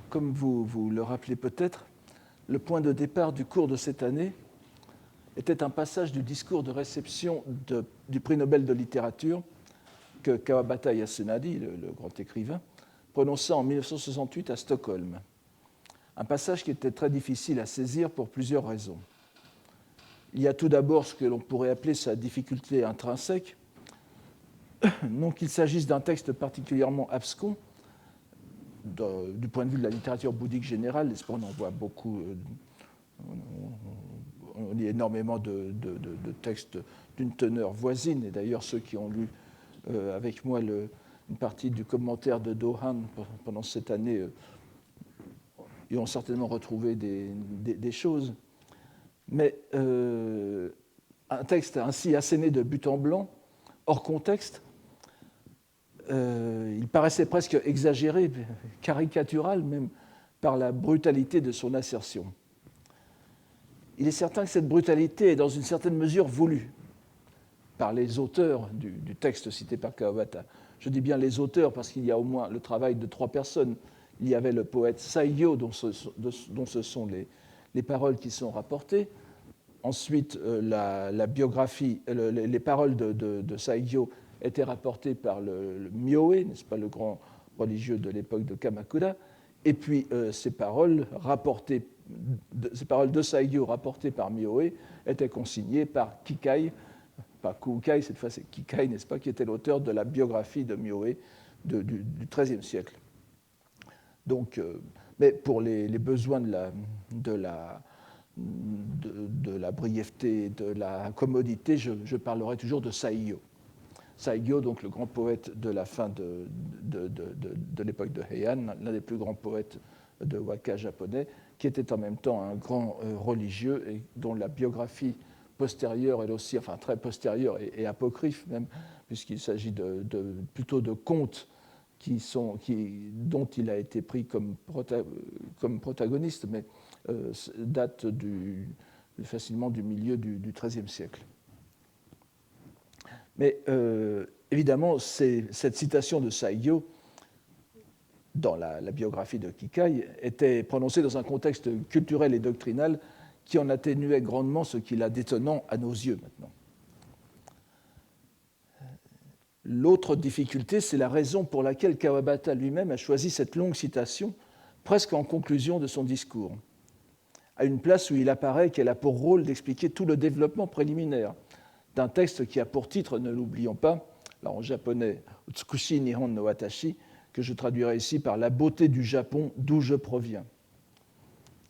comme vous le rappelez peut-être, le point de départ du cours de cette année était un passage du discours de réception du prix Nobel de littérature que Kawabata Yasunari, le grand écrivain, prononça en 1968 à Stockholm. Un passage qui était très difficile à saisir pour plusieurs raisons. Il y a tout d'abord ce que l'on pourrait appeler sa difficulté intrinsèque, non qu'il s'agisse d'un texte particulièrement abscon, du point de vue de la littérature bouddhique générale, on en voit beaucoup, on lit énormément de textes d'une teneur voisine, et d'ailleurs ceux qui ont lu avec moi une partie du commentaire de Dohan pendant cette année y ont certainement retrouvé des choses. Mais un texte ainsi asséné de but en blanc, hors contexte, il paraissait presque exagéré, caricatural même, par la brutalité de son assertion. Il est certain que cette brutalité est dans une certaine mesure voulue par les auteurs du texte cité par Kawabata. Je dis bien les auteurs parce qu'il y a au moins le travail de 3 personnes. Il y avait le poète Saigyo, dont ce sont les paroles qui sont rapportées. Ensuite, la biographie, les paroles de Saigyo étaient rapportées par le Myoe, n'est-ce pas, le grand religieux de l'époque de Kamakura. Et puis, ces paroles de Saigyo rapportées par Myoe étaient consignées par Kikai, pas Kukai, cette fois c'est Kikai, n'est-ce pas, qui était l'auteur de la biographie de Myoe du XIIIe siècle. Donc, mais pour les besoins de la brièveté, de la commodité, je parlerai toujours de Saigyo. Saigyo, donc le grand poète de la fin de l'époque de Heian, l'un des plus grands poètes de waka japonais, qui était en même temps un grand religieux et dont la biographie postérieure, elle aussi, enfin très postérieure et apocryphe même, puisqu'il s'agit plutôt de contes dont il a été pris comme protagoniste, mais date facilement du milieu du XIIIe siècle. Mais évidemment, cette citation de Saigyo, dans la biographie de Kikai, était prononcée dans un contexte culturel et doctrinal qui en atténuait grandement ce qui l'a détonnant à nos yeux maintenant. L'autre difficulté, c'est la raison pour laquelle Kawabata lui-même a choisi cette longue citation, presque en conclusion de son discours, à une place où il apparaît qu'elle a pour rôle d'expliquer tout le développement préliminaire d'un texte qui a pour titre, ne l'oublions pas, là en japonais, Utsukushi Nihon no Watashi, que je traduirai ici par la beauté du Japon, d'où je proviens.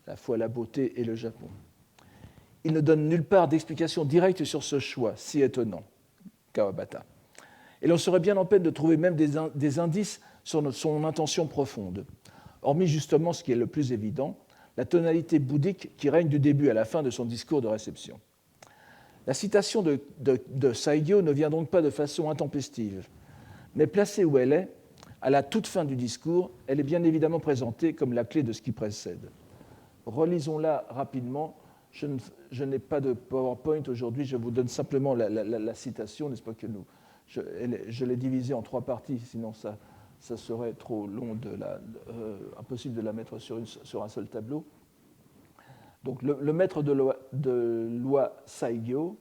À la fois la beauté et le Japon. Il ne donne nulle part d'explication directe sur ce choix, si étonnant, Kawabata. Et l'on serait bien en peine de trouver même des indices sur son intention profonde, hormis justement ce qui est le plus évident, la tonalité bouddhique qui règne du début à la fin de son discours de réception. La citation de Saigyo ne vient donc pas de façon intempestive, mais placée où elle est, à la toute fin du discours, elle est bien évidemment présentée comme la clé de ce qui précède. Relisons-la rapidement. Je n'ai pas de PowerPoint aujourd'hui, je vous donne simplement la citation, n'est-ce pas que nous. Je l'ai divisée en 3 parties, sinon ça serait trop long, impossible de la mettre sur un seul tableau. Donc le maître de loi Saigyo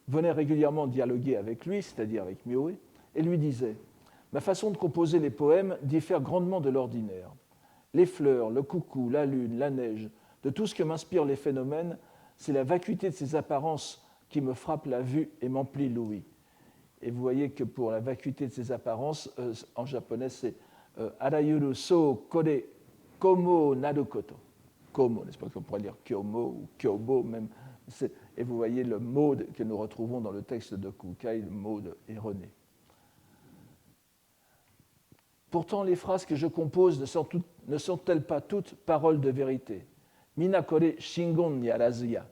venait régulièrement dialoguer avec lui, c'est-à-dire avec Myoe, et lui disait « Ma façon de composer les poèmes diffère grandement de l'ordinaire. Les fleurs, le coucou, la lune, la neige, de tout ce que m'inspirent les phénomènes, c'est la vacuité de ces apparences qui me frappe la vue et m'emplit l'ouïe. » Et vous voyez que pour la vacuité de ces apparences, en japonais, c'est Arayuru so kore komo narukoto. Komo, n'est-ce pas qu'on pourrait dire kyomo ou kyobo même. Et vous voyez le mot que nous retrouvons dans le texte de Kukai, le mot erroné. Pourtant, les phrases que je compose ne sont-elles pas toutes paroles de vérité? Minakore shingon yarazuya.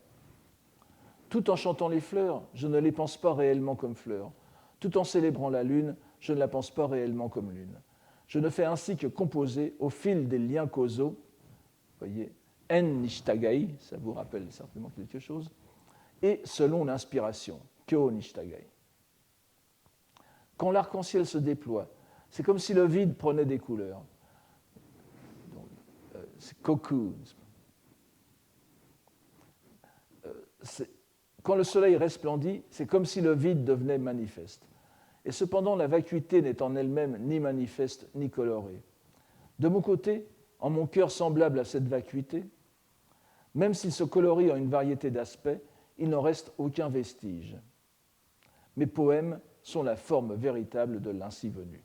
Tout en chantant les fleurs, je ne les pense pas réellement comme fleurs. Tout en célébrant la lune, je ne la pense pas réellement comme lune. Je ne fais ainsi que composer au fil des liens causaux, vous voyez, en nishitagai, ça vous rappelle certainement quelque chose, et selon l'inspiration, kyo nishitagai. Quand l'arc-en-ciel se déploie, c'est comme si le vide prenait des couleurs. Donc, c'est koku. Quand le soleil resplendit, c'est comme si le vide devenait manifeste. Et cependant, la vacuité n'est en elle-même ni manifeste ni colorée. De mon côté, en mon cœur semblable à cette vacuité, même s'il se colorie en une variété d'aspects, il n'en reste aucun vestige. Mes poèmes sont la forme véritable de l'ainsi venu.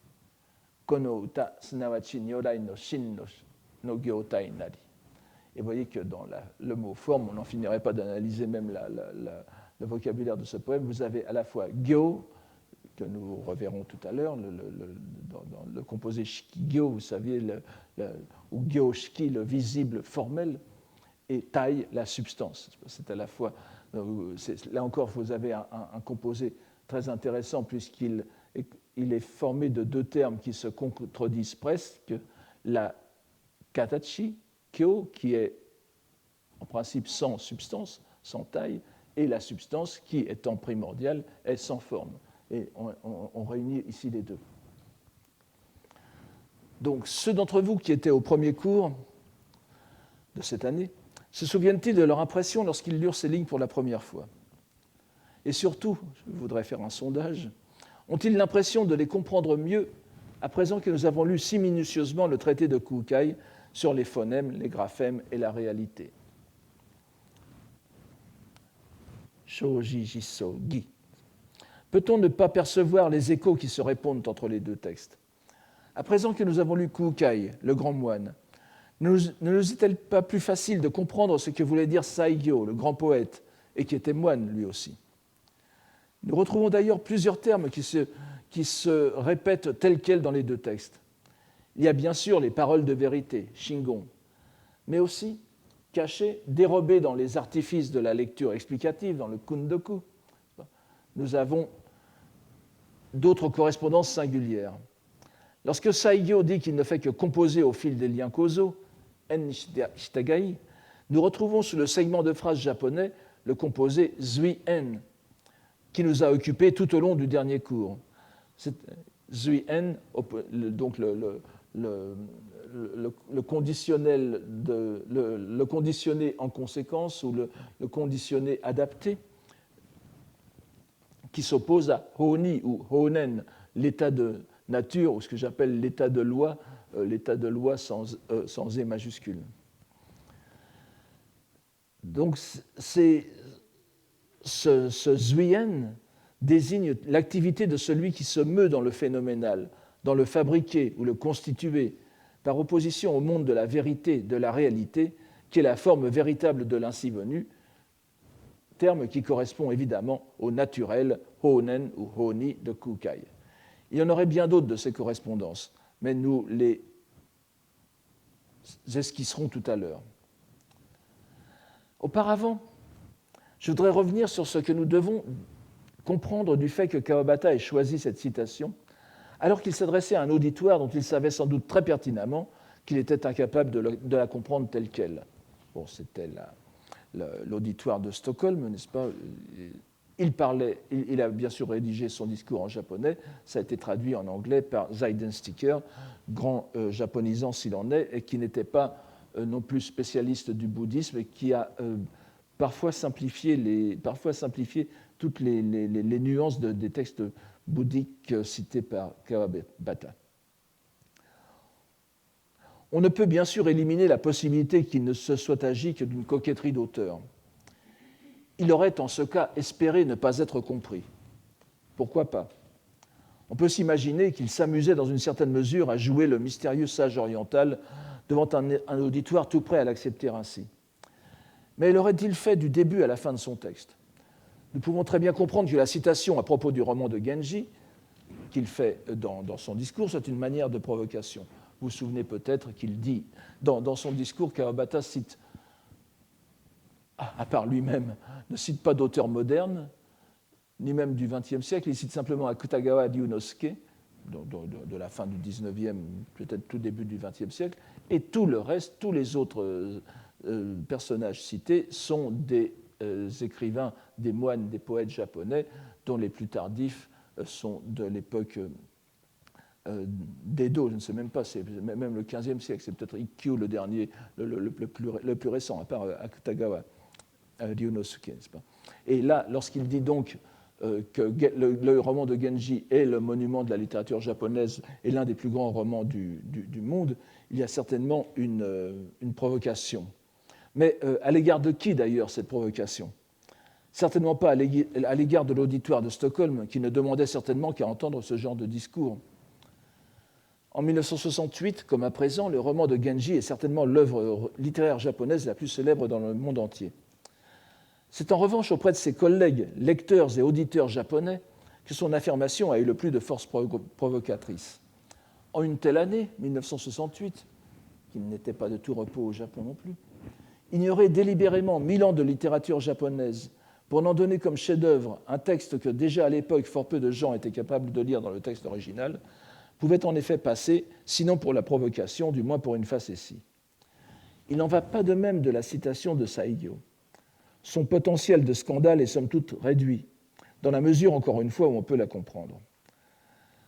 Kono uta sunawachi nyorai no shin no gyotai nari. Et vous voyez que dans le mot forme, on n'en finirait pas d'analyser même le vocabulaire de ce poème. Vous avez à la fois gyo, que nous reverrons tout à l'heure, dans le composé shiki-gyo, vous savez, ou gyo-shiki, le visible formel, et tai, la substance. C'est à la fois, là encore, vous avez un composé très intéressant puisqu'il est formé de deux termes qui se contredisent presque, la katachi, kyo, qui est en principe sans substance, sans taille, et la substance qui, étant primordiale, est sans forme. Et on réunit ici les deux. Donc, ceux d'entre vous qui étaient au premier cours de cette année, se souviennent-ils de leur impression lorsqu'ils lurent ces lignes pour la première fois? Et surtout, je voudrais faire un sondage, ont-ils l'impression de les comprendre mieux à présent que nous avons lu si minutieusement le traité de Kukai sur les phonèmes, les graphèmes et la réalité? Shoji Jiso Gi. Peut-on ne pas percevoir les échos qui se répondent entre les deux textes? À présent que nous avons lu Kukai, le grand moine, ne nous est-il pas plus facile de comprendre ce que voulait dire Saigyo, le grand poète, et qui était moine lui aussi? Nous retrouvons d'ailleurs plusieurs termes qui se répètent tels quels dans les deux textes. Il y a bien sûr les paroles de vérité, shingon, mais aussi, cachées, dérobées dans les artifices de la lecture explicative, dans le kundoku, nous avons d'autres correspondances singulières. Lorsque Saigyo dit qu'il ne fait que composer au fil des liens causaux, en shitagai, nous retrouvons sous le segment de phrase japonais le composé zui-en, qui nous a occupés tout au long du dernier cours. Zui-en, donc le conditionnel le conditionné en conséquence ou le conditionné adapté, qui s'oppose à honi ou honen, l'état de nature, ou ce que j'appelle l'état de loi sans E majuscule. Donc ce zuyen désigne l'activité de celui qui se meut dans le phénoménal, dans le fabriqué ou le constitué, par opposition au monde de la vérité, de la réalité, qui est la forme véritable de l'ainsi venu, terme qui correspond évidemment au naturel honen ou honi de Kukai. Il y en aurait bien d'autres de ces correspondances, mais nous les esquisserons tout à l'heure. Auparavant, je voudrais revenir sur ce que nous devons comprendre du fait que Kawabata ait choisi cette citation, alors qu'il s'adressait à un auditoire dont il savait sans doute très pertinemment qu'il était incapable de la comprendre telle qu'elle. Bon, c'était l'auditoire de Stockholm, n'est-ce pas? Il a bien sûr rédigé son discours en japonais, ça a été traduit en anglais par Zeidensticker, grand japonisant s'il en est, et qui n'était pas non plus spécialiste du bouddhisme, et qui a parfois simplifié toutes les nuances des textes bouddhiques cités par Kawabata. On ne peut bien sûr éliminer la possibilité qu'il ne se soit agi que d'une coquetterie d'auteur. Il aurait en ce cas espéré ne pas être compris. Pourquoi pas? On peut s'imaginer qu'il s'amusait dans une certaine mesure à jouer le mystérieux sage oriental devant un auditoire tout prêt à l'accepter ainsi. Mais l'aurait-il fait du début à la fin de son texte? Nous pouvons très bien comprendre que la citation à propos du roman de Genji qu'il fait dans son discours, c'est une manière de provocation. Vous vous souvenez peut-être qu'il dit, dans son discours, Kawabata cite, à part lui-même, ne cite pas d'auteur moderne, ni même du XXe siècle, il cite simplement Akutagawa Ryunosuke, de la fin du XIXe, peut-être tout début du XXe siècle, et tout le reste, tous les autres personnages cités sont des écrivains, des moines, des poètes japonais, dont les plus tardifs sont de l'époque d'Edo, je ne sais même pas, c'est même le XVe siècle, c'est peut-être Ikkyu le dernier, le plus récent, à part Akutagawa Ryunosuke, n'est-ce pas? Et là, lorsqu'il dit donc que le roman de Genji est le monument de la littérature japonaise et l'un des plus grands romans du monde, il y a certainement une provocation. Mais à l'égard de qui, d'ailleurs, cette provocation? Certainement pas à l'égard de l'auditoire de Stockholm, qui ne demandait certainement qu'à entendre ce genre de discours. En 1968, comme à présent, le roman de Genji est certainement l'œuvre littéraire japonaise la plus célèbre dans le monde entier. C'est en revanche auprès de ses collègues, lecteurs et auditeurs japonais, que son affirmation a eu le plus de force provocatrice. En une telle année, 1968, qui n'était pas de tout repos au Japon non plus, ignorer délibérément 1000 ans de littérature japonaise pour n'en donner comme chef-d'œuvre un texte que déjà à l'époque fort peu de gens étaient capables de lire dans le texte original, pouvait en effet passer, sinon pour la provocation, du moins pour une facétie. Il n'en va pas de même de la citation de Saigyo. Son potentiel de scandale est somme toute réduit, dans la mesure, encore une fois, où on peut la comprendre.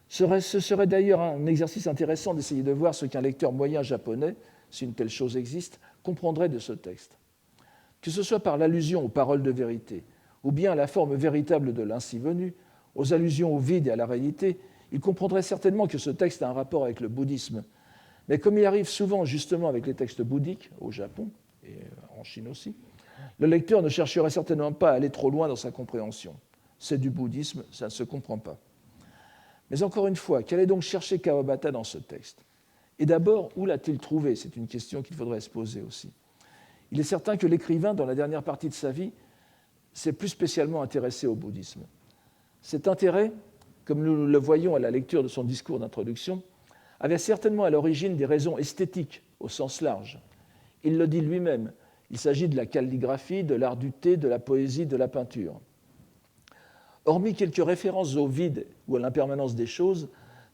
Ce serait d'ailleurs un exercice intéressant d'essayer de voir ce qu'un lecteur moyen japonais, si une telle chose existe, comprendrait de ce texte. Que ce soit par l'allusion aux paroles de vérité, ou bien à la forme véritable de l'ainsi venu, aux allusions au vide et à la réalité, il comprendrait certainement que ce texte a un rapport avec le bouddhisme. Mais comme il arrive souvent justement avec les textes bouddhiques, au Japon et en Chine aussi, le lecteur ne chercherait certainement pas à aller trop loin dans sa compréhension. C'est du bouddhisme, ça ne se comprend pas. Mais encore une fois, qu'allait donc chercher Kawabata dans ce texte? Et d'abord, où l'a-t-il trouvé? C'est une question qu'il faudrait se poser aussi. Il est certain que l'écrivain, dans la dernière partie de sa vie, s'est plus spécialement intéressé au bouddhisme. Cet intérêt, comme nous le voyons à la lecture de son discours d'introduction, avait certainement à l'origine des raisons esthétiques au sens large. Il le dit lui-même, il s'agit de la calligraphie, de l'art du thé, de la poésie, de la peinture. Hormis quelques références au vide ou à l'impermanence des choses,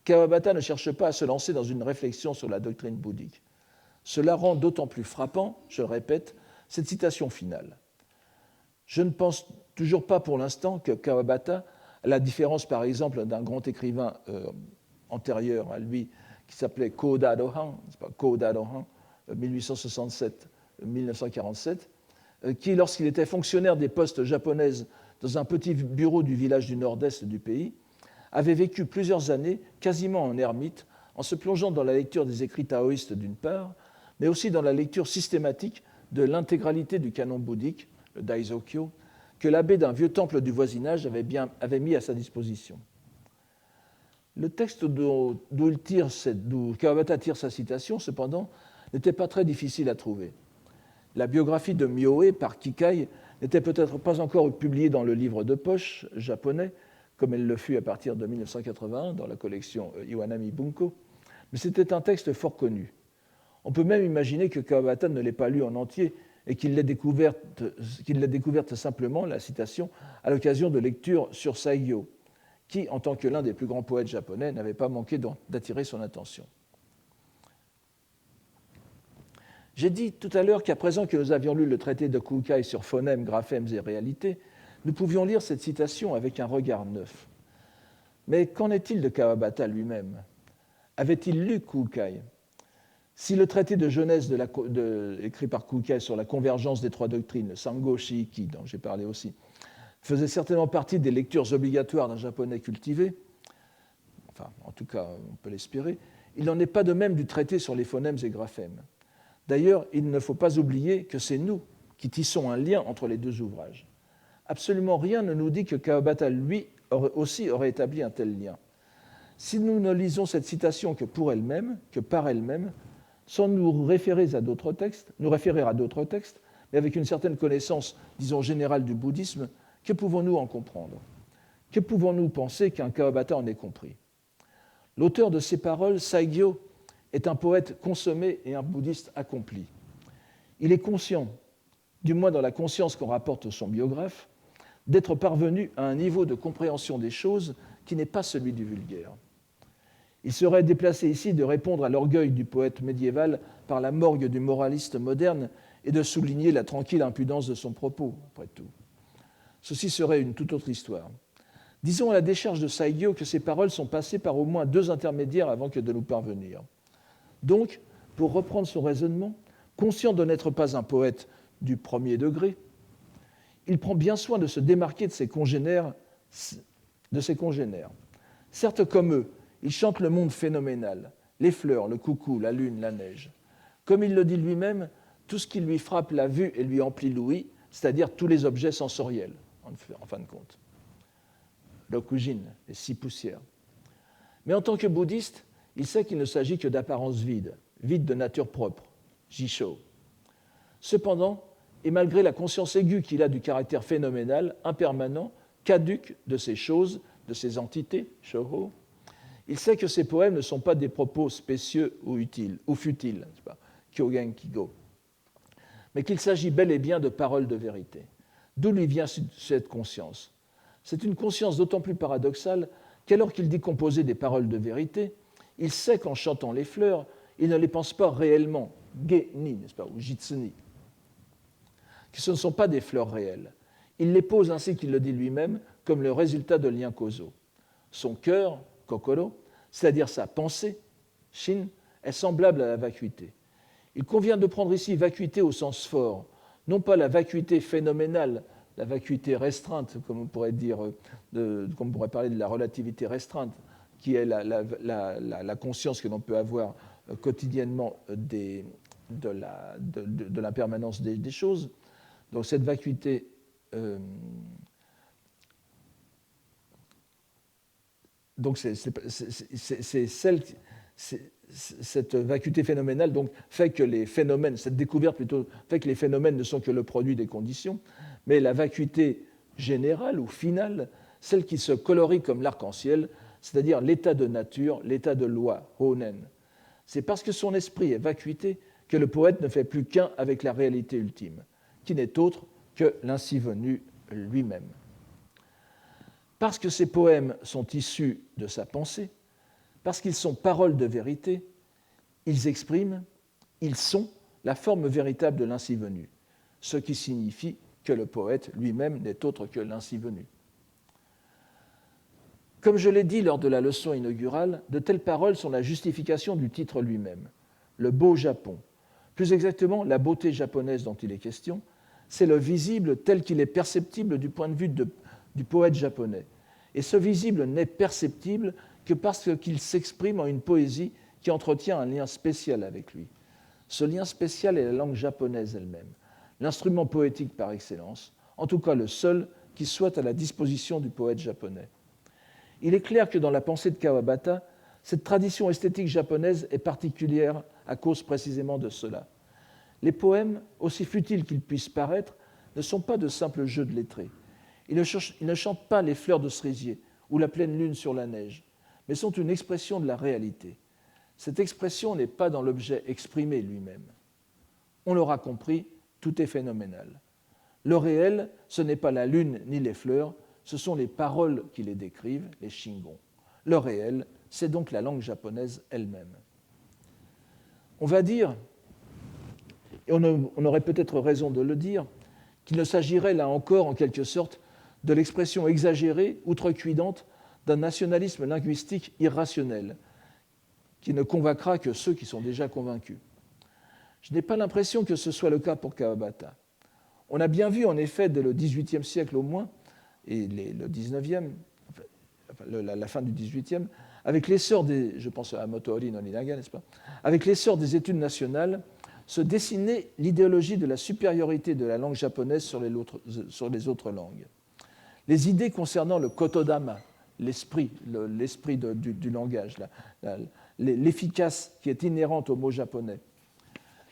Kawabata ne cherche pas à se lancer dans une réflexion sur la doctrine bouddhique. Cela rend d'autant plus frappant, je le répète, cette citation finale. Je ne pense toujours pas pour l'instant que Kawabata, à la différence par exemple d'un grand écrivain antérieur à lui qui s'appelait Koda Rohan, 1867-1947, qui, lorsqu'il était fonctionnaire des postes japonaises dans un petit bureau du village du nord-est du pays, avait vécu plusieurs années quasiment en ermite, en se plongeant dans la lecture des écrits taoïstes d'une part, mais aussi dans la lecture systématique de l'intégralité du canon bouddhique, le Daizokyo, que l'abbé d'un vieux temple du voisinage avait mis à sa disposition. Le texte d'où Kawabata tire sa citation, cependant, n'était pas très difficile à trouver. La biographie de Myoe par Kikai n'était peut-être pas encore publiée dans le livre de poche japonais, comme elle le fut à partir de 1981 dans la collection Iwanami Bunko, mais c'était un texte fort connu. On peut même imaginer que Kawabata ne l'ait pas lu en entier et qu'il l'ait découverte simplement, la citation, à l'occasion de lectures sur Saigyo, qui, en tant que l'un des plus grands poètes japonais, n'avait pas manqué d'attirer son attention. J'ai dit tout à l'heure qu'à présent que nous avions lu le traité de Kukai sur phonèmes, graphèmes et réalités, nous pouvions lire cette citation avec un regard neuf. Mais qu'en est-il de Kawabata lui-même? Avait-il lu Kukai? Si le traité de Genèse écrit par Kukai sur la convergence des trois doctrines, le Sango Shiiki, dont j'ai parlé aussi, faisait certainement partie des lectures obligatoires d'un japonais cultivé, enfin, en tout cas, on peut l'espérer, il n'en est pas de même du traité sur les phonèmes et graphèmes. D'ailleurs, il ne faut pas oublier que c'est nous qui tissons un lien entre les deux ouvrages. Absolument rien ne nous dit que Kawabata, lui, aurait établi un tel lien. Si nous ne lisons cette citation que par elle-même, sans nous référer à d'autres textes, mais avec une certaine connaissance, disons, générale du bouddhisme, que pouvons-nous en comprendre? Que pouvons-nous penser qu'un Kawabata en ait compris? L'auteur de ces paroles, Saigyo, est un poète consommé et un bouddhiste accompli. Il est conscient, du moins dans la conscience qu'on rapporte son biographe, d'être parvenu à un niveau de compréhension des choses qui n'est pas celui du vulgaire. Il serait déplacé ici de répondre à l'orgueil du poète médiéval par la morgue du moraliste moderne et de souligner la tranquille impudence de son propos, après tout. Ceci serait une toute autre histoire. Disons à la décharge de Saigyo que ces paroles sont passées par au moins 2 intermédiaires avant que de nous parvenir. Donc, pour reprendre son raisonnement, conscient de n'être pas un poète du premier degré, il prend bien soin de se démarquer de ses congénères. Certes, comme eux, il chante le monde phénoménal, les fleurs, le coucou, la lune, la neige. Comme il le dit lui-même, tout ce qui lui frappe la vue et lui emplit l'ouïe, c'est-à-dire tous les objets sensoriels, en fin de compte. L'okujin, les 6 poussières. Mais en tant que bouddhiste, il sait qu'il ne s'agit que d'apparences vides, vides de nature propre, jisho. Cependant, et malgré la conscience aiguë qu'il a du caractère phénoménal, impermanent, caduc de ces choses, de ces entités, shoho, il sait que ces poèmes ne sont pas des propos spécieux ou utiles, ou futiles, kyogen kigo, mais qu'il s'agit bel et bien de paroles de vérité. D'où lui vient cette conscience? C'est une conscience d'autant plus paradoxale qu'alors qu'il dit composer des paroles de vérité, il sait qu'en chantant les fleurs, il ne les pense pas réellement, ge-ni, n'est-ce pas, ou jitsu-ni, que ce ne sont pas des fleurs réelles. Il les pose ainsi qu'il le dit lui-même comme le résultat de liens causaux. Son cœur, kokoro, c'est-à-dire sa pensée, shin, est semblable à la vacuité. Il convient de prendre ici vacuité au sens fort, non pas la vacuité phénoménale, la vacuité restreinte, comme on pourrait dire, comme on pourrait parler de la relativité restreinte, qui est la conscience que l'on peut avoir quotidiennement de l'impermanence des choses. Donc cette vacuité donc cette vacuité phénoménale donc, fait que les phénomènes, cette découverte plutôt, fait que les phénomènes ne sont que le produit des conditions, mais la vacuité générale ou finale, celle qui se colorie comme l'arc-en-ciel, c'est-à-dire l'état de nature, l'état de loi, honen. C'est parce que son esprit est vacuité que le poète ne fait plus qu'un avec la réalité ultime, qui n'est autre que l'ainsi venu lui-même. Parce que ces poèmes sont issus de sa pensée, parce qu'ils sont paroles de vérité, ils expriment, ils sont la forme véritable de l'ainsi venu, ce qui signifie que le poète lui-même n'est autre que l'ainsi venu. Comme je l'ai dit lors de la leçon inaugurale, de telles paroles sont la justification du titre lui-même, le beau Japon. Plus exactement, la beauté japonaise dont il est question, c'est le visible tel qu'il est perceptible du point de vue du poète japonais. Et ce visible n'est perceptible que parce qu'il s'exprime en une poésie qui entretient un lien spécial avec lui. Ce lien spécial est la langue japonaise elle-même, l'instrument poétique par excellence, en tout cas le seul qui soit à la disposition du poète japonais. Il est clair que dans la pensée de Kawabata, cette tradition esthétique japonaise est particulière à cause précisément de cela. Les poèmes, aussi futiles qu'ils puissent paraître, ne sont pas de simples jeux de lettrés. Ils ne chantent pas les fleurs de cerisier ou la pleine lune sur la neige, mais sont une expression de la réalité. Cette expression n'est pas dans l'objet exprimé lui-même. On l'aura compris, tout est phénoménal. Le réel, ce n'est pas la lune ni les fleurs, ce sont les paroles qui les décrivent, les shingon. Le réel, c'est donc la langue japonaise elle-même. On va dire, et on aurait peut-être raison de le dire, qu'il ne s'agirait là encore, en quelque sorte, de l'expression exagérée, outrecuidante, d'un nationalisme linguistique irrationnel, qui ne convaincra que ceux qui sont déjà convaincus. Je n'ai pas l'impression que ce soit le cas pour Kawabata. On a bien vu, en effet, dès le XVIIIe siècle au moins, et le XIXe, la fin du XVIIIe, avec l'essor des, je pense à Motoori Noninaga, n'est-ce pas, avec l'essor des études nationales, se dessinait l'idéologie de la supériorité de la langue japonaise sur les autres langues. Les idées concernant le kotodama, l'esprit du langage, l'efficace qui est inhérente au mot japonais,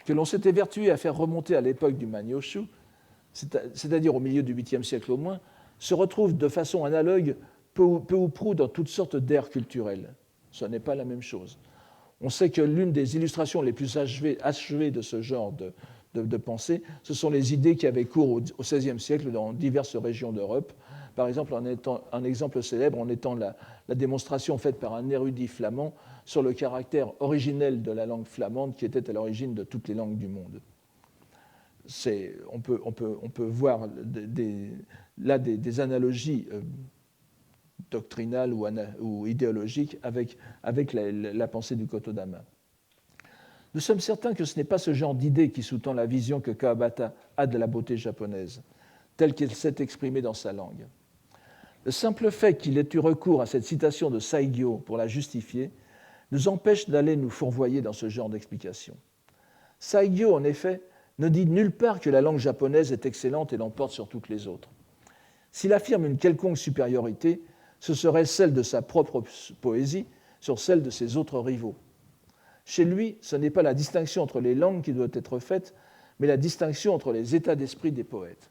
que l'on s'était vertué à faire remonter à l'époque du Manyoshu, c'est-à-dire au milieu du 8e siècle au moins, se retrouvent de façon analogue peu ou prou dans toutes sortes d'ères culturelles. Ce n'est pas la même chose. On sait que l'une des illustrations les plus achevées de ce genre de pensée, ce sont les idées qui avaient cours au XVIe siècle dans diverses régions d'Europe. Par exemple, un exemple célèbre en étant la démonstration faite par un érudit flamand sur le caractère originel de la langue flamande qui était à l'origine de toutes les langues du monde. On peut voir des analogies doctrinale ou idéologique avec la pensée du Kotodama. Nous sommes certains que ce n'est pas ce genre d'idée qui sous-tend la vision que Kawabata a de la beauté japonaise, telle qu'elle s'est exprimée dans sa langue. Le simple fait qu'il ait eu recours à cette citation de Saigyo pour la justifier nous empêche d'aller nous fourvoyer dans ce genre d'explication. Saigyo, en effet, ne dit nulle part que la langue japonaise est excellente et l'emporte sur toutes les autres. S'il affirme une quelconque supériorité, ce serait celle de sa propre poésie sur celle de ses autres rivaux. Chez lui, ce n'est pas la distinction entre les langues qui doit être faite, mais la distinction entre les états d'esprit des poètes.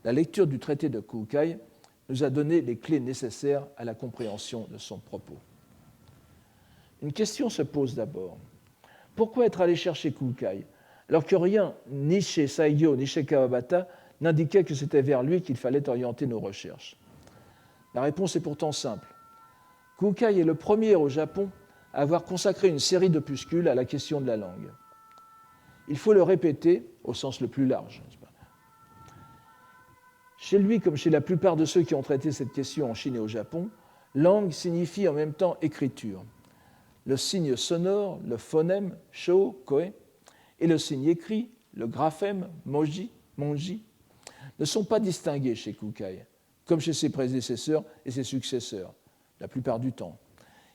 La lecture du traité de Kukai nous a donné les clés nécessaires à la compréhension de son propos. Une question se pose d'abord. Pourquoi être allé chercher Kukai, alors que rien, ni chez Saigyo ni chez Kawabata, n'indiquait que c'était vers lui qu'il fallait orienter nos recherches? La réponse est pourtant simple. Kukai est le premier au Japon à avoir consacré une série d'opuscules à la question de la langue. Il faut le répéter au sens le plus large. Chez lui, comme chez la plupart de ceux qui ont traité cette question en Chine et au Japon, langue signifie en même temps écriture. Le signe sonore, le phonème, sho, koe, et le signe écrit, le graphème, monji, ne sont pas distingués chez Kukai, comme chez ses prédécesseurs et ses successeurs, la plupart du temps.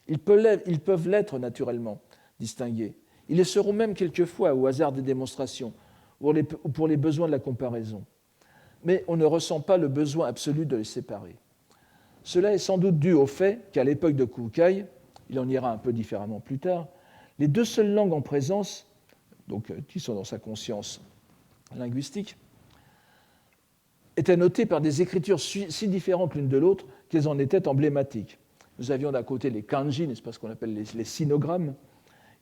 Ils peuvent l'être naturellement distingués. Ils le seront même quelquefois au hasard des démonstrations ou pour les besoins de la comparaison. Mais on ne ressent pas le besoin absolu de les séparer. Cela est sans doute dû au fait qu'à l'époque de Kukai, il en ira un peu différemment plus tard, les deux seules langues en présence, donc qui sont dans sa conscience linguistique, étaient notées par des écritures si différentes l'une de l'autre qu'elles en étaient emblématiques. Nous avions d'un côté les kanji, n'est-ce pas, ce qu'on appelle les sinogrammes,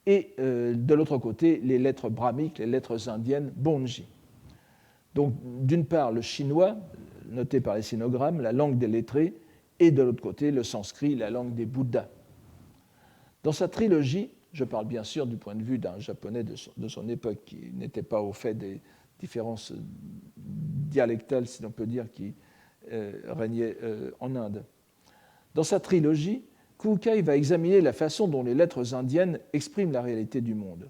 et de l'autre côté les lettres brahmiques, les lettres indiennes, bonji. Donc d'une part le chinois, noté par les sinogrammes, la langue des lettrés, et de l'autre côté le sanskrit, la langue des Bouddhas. Dans sa trilogie, je parle bien sûr du point de vue d'un japonais de son époque qui n'était pas au fait des différences dialectales, si l'on peut dire, qui régnaient en Inde. Dans sa trilogie, Kukai va examiner la façon dont les lettres indiennes expriment la réalité du monde,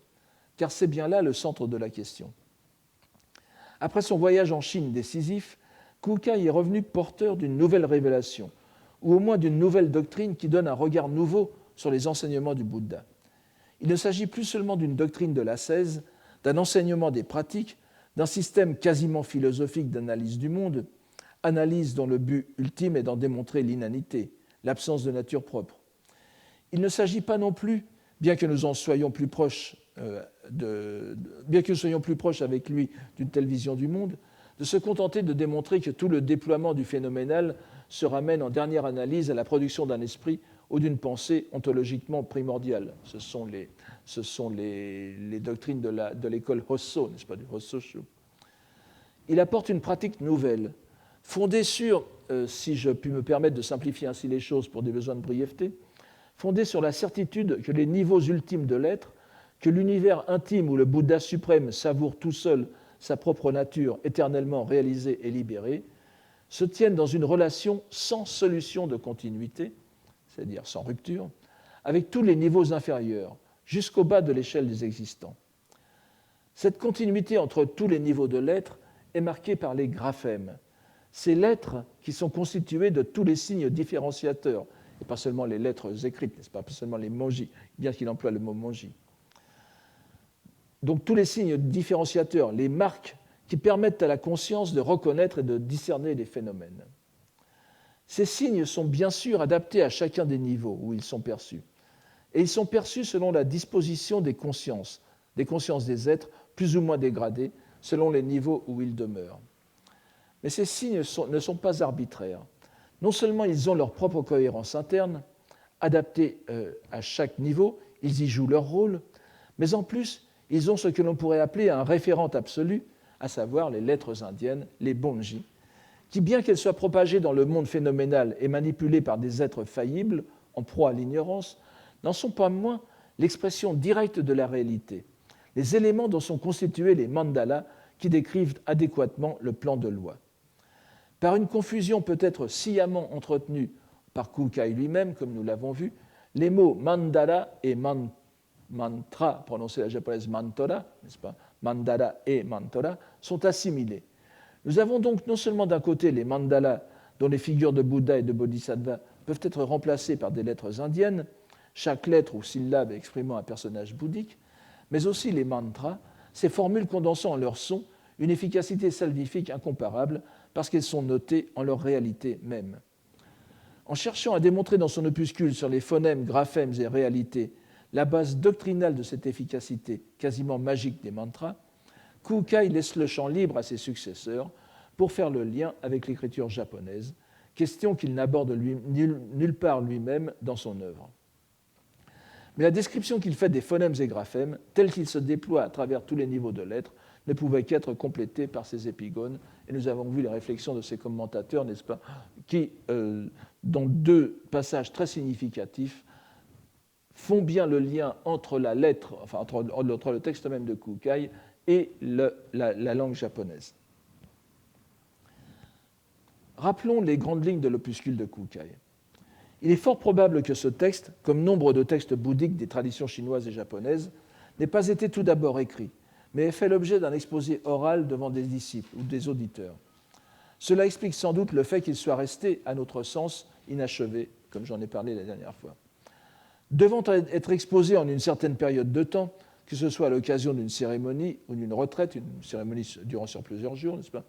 car c'est bien là le centre de la question. Après son voyage en Chine décisif, Kukai est revenu porteur d'une nouvelle révélation, ou au moins d'une nouvelle doctrine qui donne un regard nouveau sur les enseignements du Bouddha. Il ne s'agit plus seulement d'une doctrine de l'ascèse, d'un enseignement des pratiques, d'un système quasiment philosophique d'analyse du monde, analyse dont le but ultime est d'en démontrer l'inanité, l'absence de nature propre. Il ne s'agit pas non plus, bien que nous soyons plus proches avec lui d'une telle vision du monde, de se contenter de démontrer que tout le déploiement du phénoménal se ramène en dernière analyse à la production d'un esprit ou d'une pensée ontologiquement primordiale. Ce sont les doctrines de l'école Hosso, n'est-ce pas, du Hossoshu. Il apporte une pratique nouvelle, fondée sur, si je puis me permettre de simplifier ainsi les choses pour des besoins de brièveté, fondée sur la certitude que les niveaux ultimes de l'être, que l'univers intime où le Bouddha suprême savoure tout seul sa propre nature éternellement réalisée et libérée, se tiennent dans une relation sans solution de continuité, c'est-à-dire sans rupture, avec tous les niveaux inférieurs, jusqu'au bas de l'échelle des existants. Cette continuité entre tous les niveaux de l'être est marquée par les graphèmes, ces lettres qui sont constituées de tous les signes différenciateurs, et pas seulement les lettres écrites, n'est-ce pas seulement les monji, bien qu'il emploie le mot monji. Donc tous les signes différenciateurs, les marques qui permettent à la conscience de reconnaître et de discerner les phénomènes. Ces signes sont bien sûr adaptés à chacun des niveaux où ils sont perçus. Et ils sont perçus selon la disposition des consciences des êtres plus ou moins dégradés, selon les niveaux où ils demeurent. Mais ces signes ne sont pas arbitraires. Non seulement ils ont leur propre cohérence interne, adaptée à chaque niveau, ils y jouent leur rôle, mais en plus, ils ont ce que l'on pourrait appeler un référent absolu, à savoir les lettres indiennes, les bonji, qui, bien qu'elles soient propagées dans le monde phénoménal et manipulées par des êtres faillibles, en proie à l'ignorance, n'en sont pas moins l'expression directe de la réalité, les éléments dont sont constitués les mandalas qui décrivent adéquatement le plan de loi. Par une confusion peut-être sciemment entretenue par Kukai lui-même, comme nous l'avons vu, les mots mandala et mantra, prononcés à la japonaise mantora, n'est-ce pas, mandala et mantora, sont assimilés. Nous avons donc non seulement d'un côté les mandalas, dont les figures de Bouddha et de Bodhisattva peuvent être remplacées par des lettres indiennes, chaque lettre ou syllabe exprimant un personnage bouddhique, mais aussi les mantras, ces formules condensant en leur son une efficacité salvifique incomparable parce qu'elles sont notées en leur réalité même. En cherchant à démontrer dans son opuscule sur les phonèmes, graphèmes et réalités la base doctrinale de cette efficacité quasiment magique des mantras, Kukai laisse le champ libre à ses successeurs pour faire le lien avec l'écriture japonaise, question qu'il n'aborde nulle part lui-même dans son œuvre. Mais la description qu'il fait des phonèmes et graphèmes, tels qu'ils se déploient à travers tous les niveaux de lettres, ne pouvait qu'être complétée par ces épigones. Et nous avons vu les réflexions de ces commentateurs, n'est-ce pas, qui, dans deux passages très significatifs, font bien le lien entre la lettre, enfin entre le texte même de Kukai et la langue japonaise. Rappelons les grandes lignes de l'opuscule de Kukai. Il est fort probable que ce texte, comme nombre de textes bouddhiques des traditions chinoises et japonaises, n'ait pas été tout d'abord écrit, mais ait fait l'objet d'un exposé oral devant des disciples ou des auditeurs. Cela explique sans doute le fait qu'il soit resté, à notre sens, inachevé, comme j'en ai parlé la dernière fois. Devant être exposé en une certaine période de temps, que ce soit à l'occasion d'une cérémonie ou d'une retraite, une cérémonie durant sur plusieurs jours, n'est-ce pas,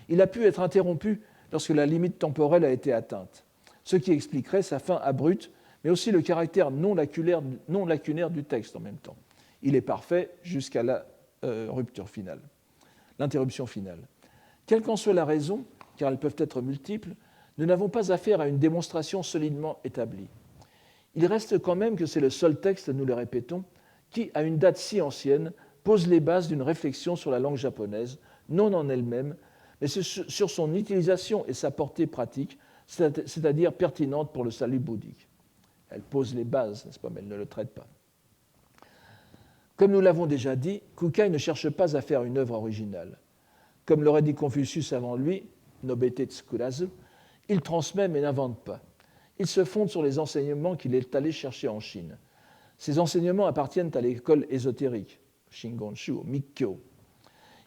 il a pu être interrompu lorsque la limite temporelle a été atteinte, ce qui expliquerait sa fin abrupte, mais aussi le caractère non lacunaire du texte en même temps. Il est parfait jusqu'à la rupture finale, l'interruption finale. Quelle qu'en soit la raison, car elles peuvent être multiples, nous n'avons pas affaire à une démonstration solidement établie. Il reste quand même que c'est le seul texte, nous le répétons, qui, à une date si ancienne, pose les bases d'une réflexion sur la langue japonaise, non en elle-même, mais sur son utilisation et sa portée pratique, c'est-à-dire pertinente pour le salut bouddhique. Elle pose les bases, n'est-ce pas, mais elle ne le traite pas. Comme nous l'avons déjà dit, Kukai ne cherche pas à faire une œuvre originale. Comme l'aurait dit Confucius avant lui, Nobete tsukurazu, il transmet mais n'invente pas. Il se fonde sur les enseignements qu'il est allé chercher en Chine. Ces enseignements appartiennent à l'école ésotérique, Shingonshu, Mikkyo.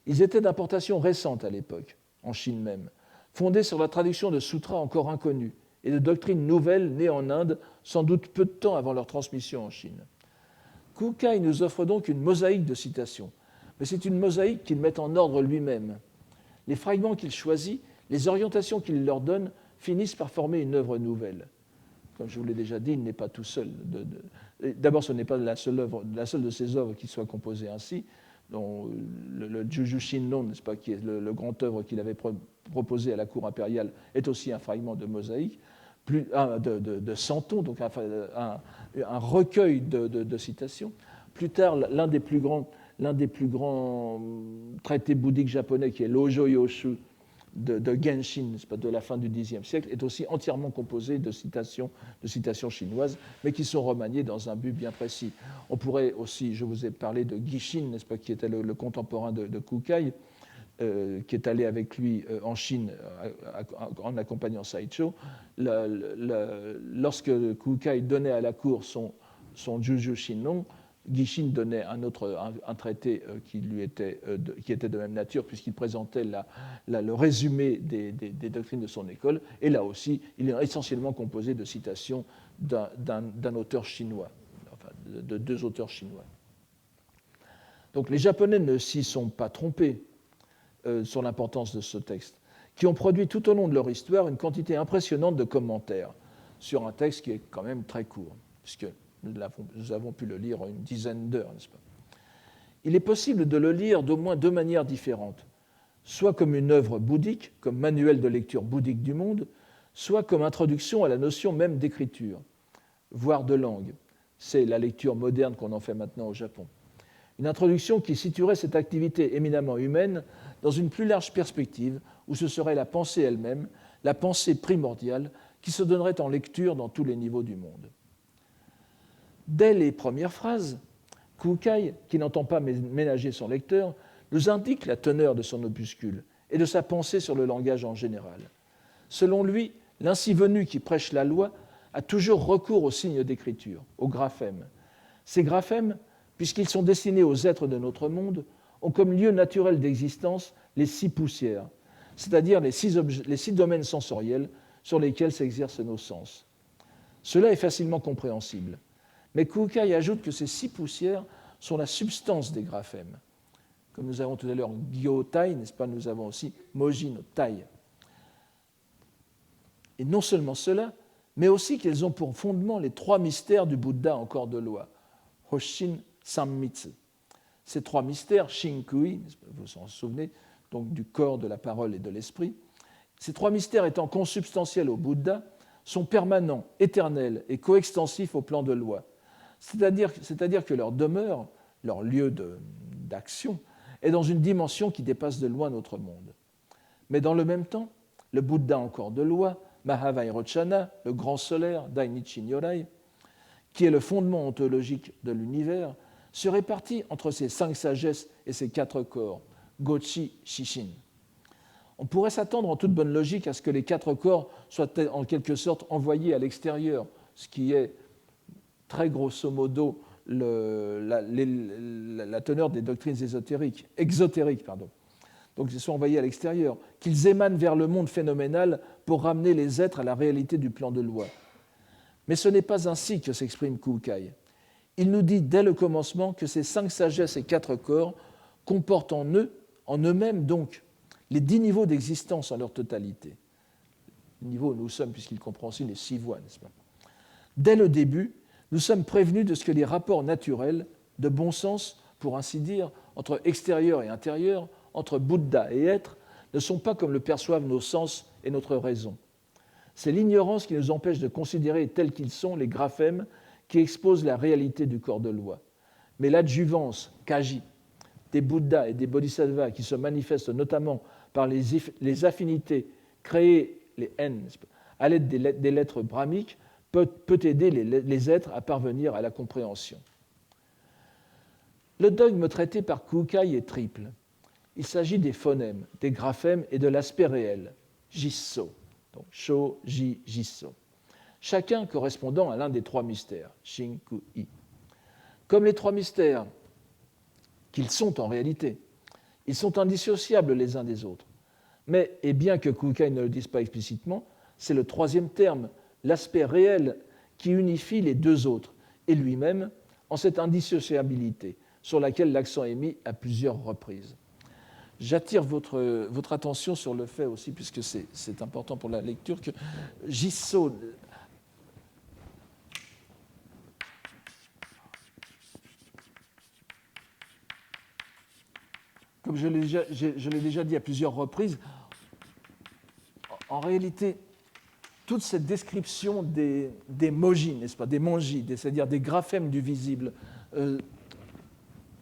Ils étaient d'importation récente à l'époque, en Chine même, fondés sur la traduction de sutras encore inconnus et de doctrines nouvelles nées en Inde, sans doute peu de temps avant leur transmission en Chine. Kukai nous offre donc une mosaïque de citations, mais c'est une mosaïque qu'il met en ordre lui-même. Les fragments qu'il choisit, les orientations qu'il leur donne, finissent par former une œuvre nouvelle. Comme je vous l'ai déjà dit, il n'est pas tout seul. D'abord, ce n'est pas la seule de ses œuvres qui soit composée ainsi. Dont le Juju Shinnon, n'est-ce pas, qui est le grand œuvre qu'il avait proposé à la cour impériale, est aussi un fragment de mosaïque, de centon, donc un recueil de citations. Plus tard, l'un des plus grands traités bouddhiques japonais, qui est l'Ojo Yoshu de Genshin, de la fin du Xe siècle, est aussi entièrement composé de citations chinoises, mais qui sont remaniées dans un but bien précis. On pourrait aussi, je vous ai parlé de Gishin, n'est-ce pas, qui était le contemporain de Kukai, qui est allé avec lui en Chine en accompagnant Saicho. Lorsque Kukai donnait à la cour son Juju Shinnon, Gishin donnait un traité qui était de même nature, puisqu'il présentait le résumé des doctrines de son école. Et là aussi, il est essentiellement composé de citations d'un auteur chinois, enfin de deux auteurs chinois. Donc les Japonais ne s'y sont pas trompés sur l'importance de ce texte, qui ont produit tout au long de leur histoire une quantité impressionnante de commentaires sur un texte qui est quand même très court, puisque nous avons pu le lire en une dizaine d'heures, n'est-ce pas ? Il est possible de le lire d'au moins deux manières différentes, soit comme une œuvre bouddhique, comme manuel de lecture bouddhique du monde, soit comme introduction à la notion même d'écriture, voire de langue. C'est la lecture moderne qu'on en fait maintenant au Japon. Une introduction qui situerait cette activité éminemment humaine dans une plus large perspective où ce serait la pensée elle-même, la pensée primordiale, qui se donnerait en lecture dans tous les niveaux du monde. Dès les premières phrases, Kukai, qui n'entend pas ménager son lecteur, nous indique la teneur de son opuscule et de sa pensée sur le langage en général. Selon lui, l'ainsi venu qui prêche la loi a toujours recours aux signes d'écriture, aux graphèmes. Ces graphèmes, puisqu'ils sont destinés aux êtres de notre monde, ont comme lieu naturel d'existence les 6 poussières, c'est-à-dire les 6 domaines sensoriels sur lesquels s'exercent nos sens. Cela est facilement compréhensible, mais Kukai ajoute que ces 6 poussières sont la substance des graphèmes. Comme nous avons tout à l'heure Gyo-tai, n'est-ce pas, nous avons aussi Moji no Tai. Et non seulement cela, mais aussi qu'elles ont pour fondement les 3 mystères du Bouddha en corps de loi, Hoshin Sammitsu. Ces 3 mystères, Shinkui, vous vous en souvenez, donc du corps, de la parole et de l'esprit, ces 3 mystères étant consubstantiels au Bouddha, sont permanents, éternels et coextensifs au plan de loi. C'est-à-dire que leur demeure, leur lieu d'action, est dans une dimension qui dépasse de loin notre monde. Mais dans le même temps, le Bouddha en corps de loi, Mahavairochana, le grand solaire, Dainichi Nyorai, qui est le fondement ontologique de l'univers, se répartit entre ses 5 sagesses et ses 4 corps, Gochi, Shishin. On pourrait s'attendre en toute bonne logique à ce que les 4 corps soient en quelque sorte envoyés à l'extérieur, ce qui est très grosso modo la teneur des doctrines exotériques. Donc ils sont envoyés à l'extérieur, qu'ils émanent vers le monde phénoménal pour ramener les êtres à la réalité du plan de loi. Mais ce n'est pas ainsi que s'exprime Kukai. Il nous dit dès le commencement que ces 5 sagesses et 4 corps comportent en eux-mêmes donc, les 10 niveaux d'existence en leur totalité. Le niveau où nous sommes, puisqu'il comprend aussi les 6 voies, n'est-ce pas ? Dès le début, nous sommes prévenus de ce que les rapports naturels, de bon sens, pour ainsi dire, entre extérieur et intérieur, entre Bouddha et être, ne sont pas comme le perçoivent nos sens et notre raison. C'est l'ignorance qui nous empêche de considérer tels qu'ils sont les graphèmes qui exposent la réalité du corps de loi. Mais l'adjuvance, Kaji, des Bouddhas et des Bodhisattvas qui se manifestent notamment par les affinités créées, les haines, à l'aide des lettres brahmiques, peut aider les êtres à parvenir à la compréhension. Le dogme traité par Kukai est triple. Il s'agit des phonèmes, des graphèmes et de l'aspect réel, Jisso, donc Sho, Ji, Jisso, chacun correspondant à l'un des 3 mystères, Shin-ku-i. Comme les 3 mystères qu'ils sont en réalité, ils sont indissociables les uns des autres. Mais, et bien que Kukai ne le dise pas explicitement, c'est le 3e terme, l'aspect réel, qui unifie les 2 autres, et lui-même en cette indissociabilité, sur laquelle l'accent est mis à plusieurs reprises. J'attire votre attention sur le fait aussi, puisque c'est important pour la lecture, que Jisso, comme je l'ai déjà dit à plusieurs reprises, en réalité, toute cette description des moji, n'est-ce pas, des manji, c'est-à-dire des graphèmes du visible,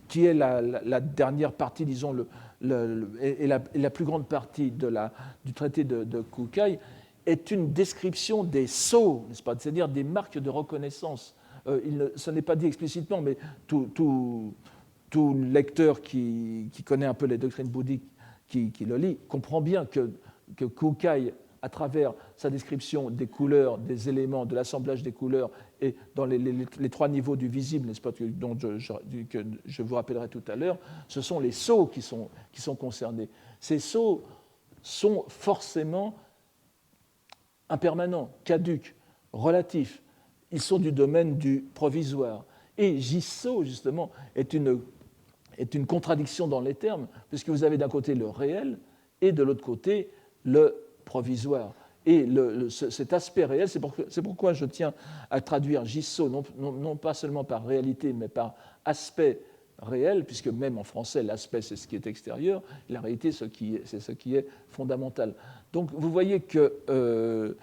qui est la dernière partie, disons, et la plus grande partie du traité de Kukai, est une description des sceaux, n'est-ce pas, c'est-à-dire des marques de reconnaissance. Ce n'est pas dit explicitement, mais tout lecteur qui connaît un peu les doctrines bouddhiques, qui le lit, comprend bien que Kukai, à travers sa description des couleurs, des éléments, de l'assemblage des couleurs, et dans les 3 niveaux du visible, n'est-ce pas, dont que je vous rappellerai tout à l'heure, ce sont les sceaux qui sont concernés. Ces sceaux sont forcément impermanents, caducs, relatifs. Ils sont du domaine du provisoire. Et Jisso, justement, est une contradiction dans les termes, puisque vous avez d'un côté le réel et de l'autre côté le provisoire. Et cet aspect réel, c'est pourquoi je tiens à traduire Jisso, non pas seulement par réalité, mais par aspect réel, puisque même en français, l'aspect, c'est ce qui est extérieur, et la réalité, c'est ce qui est fondamental. Donc, vous voyez que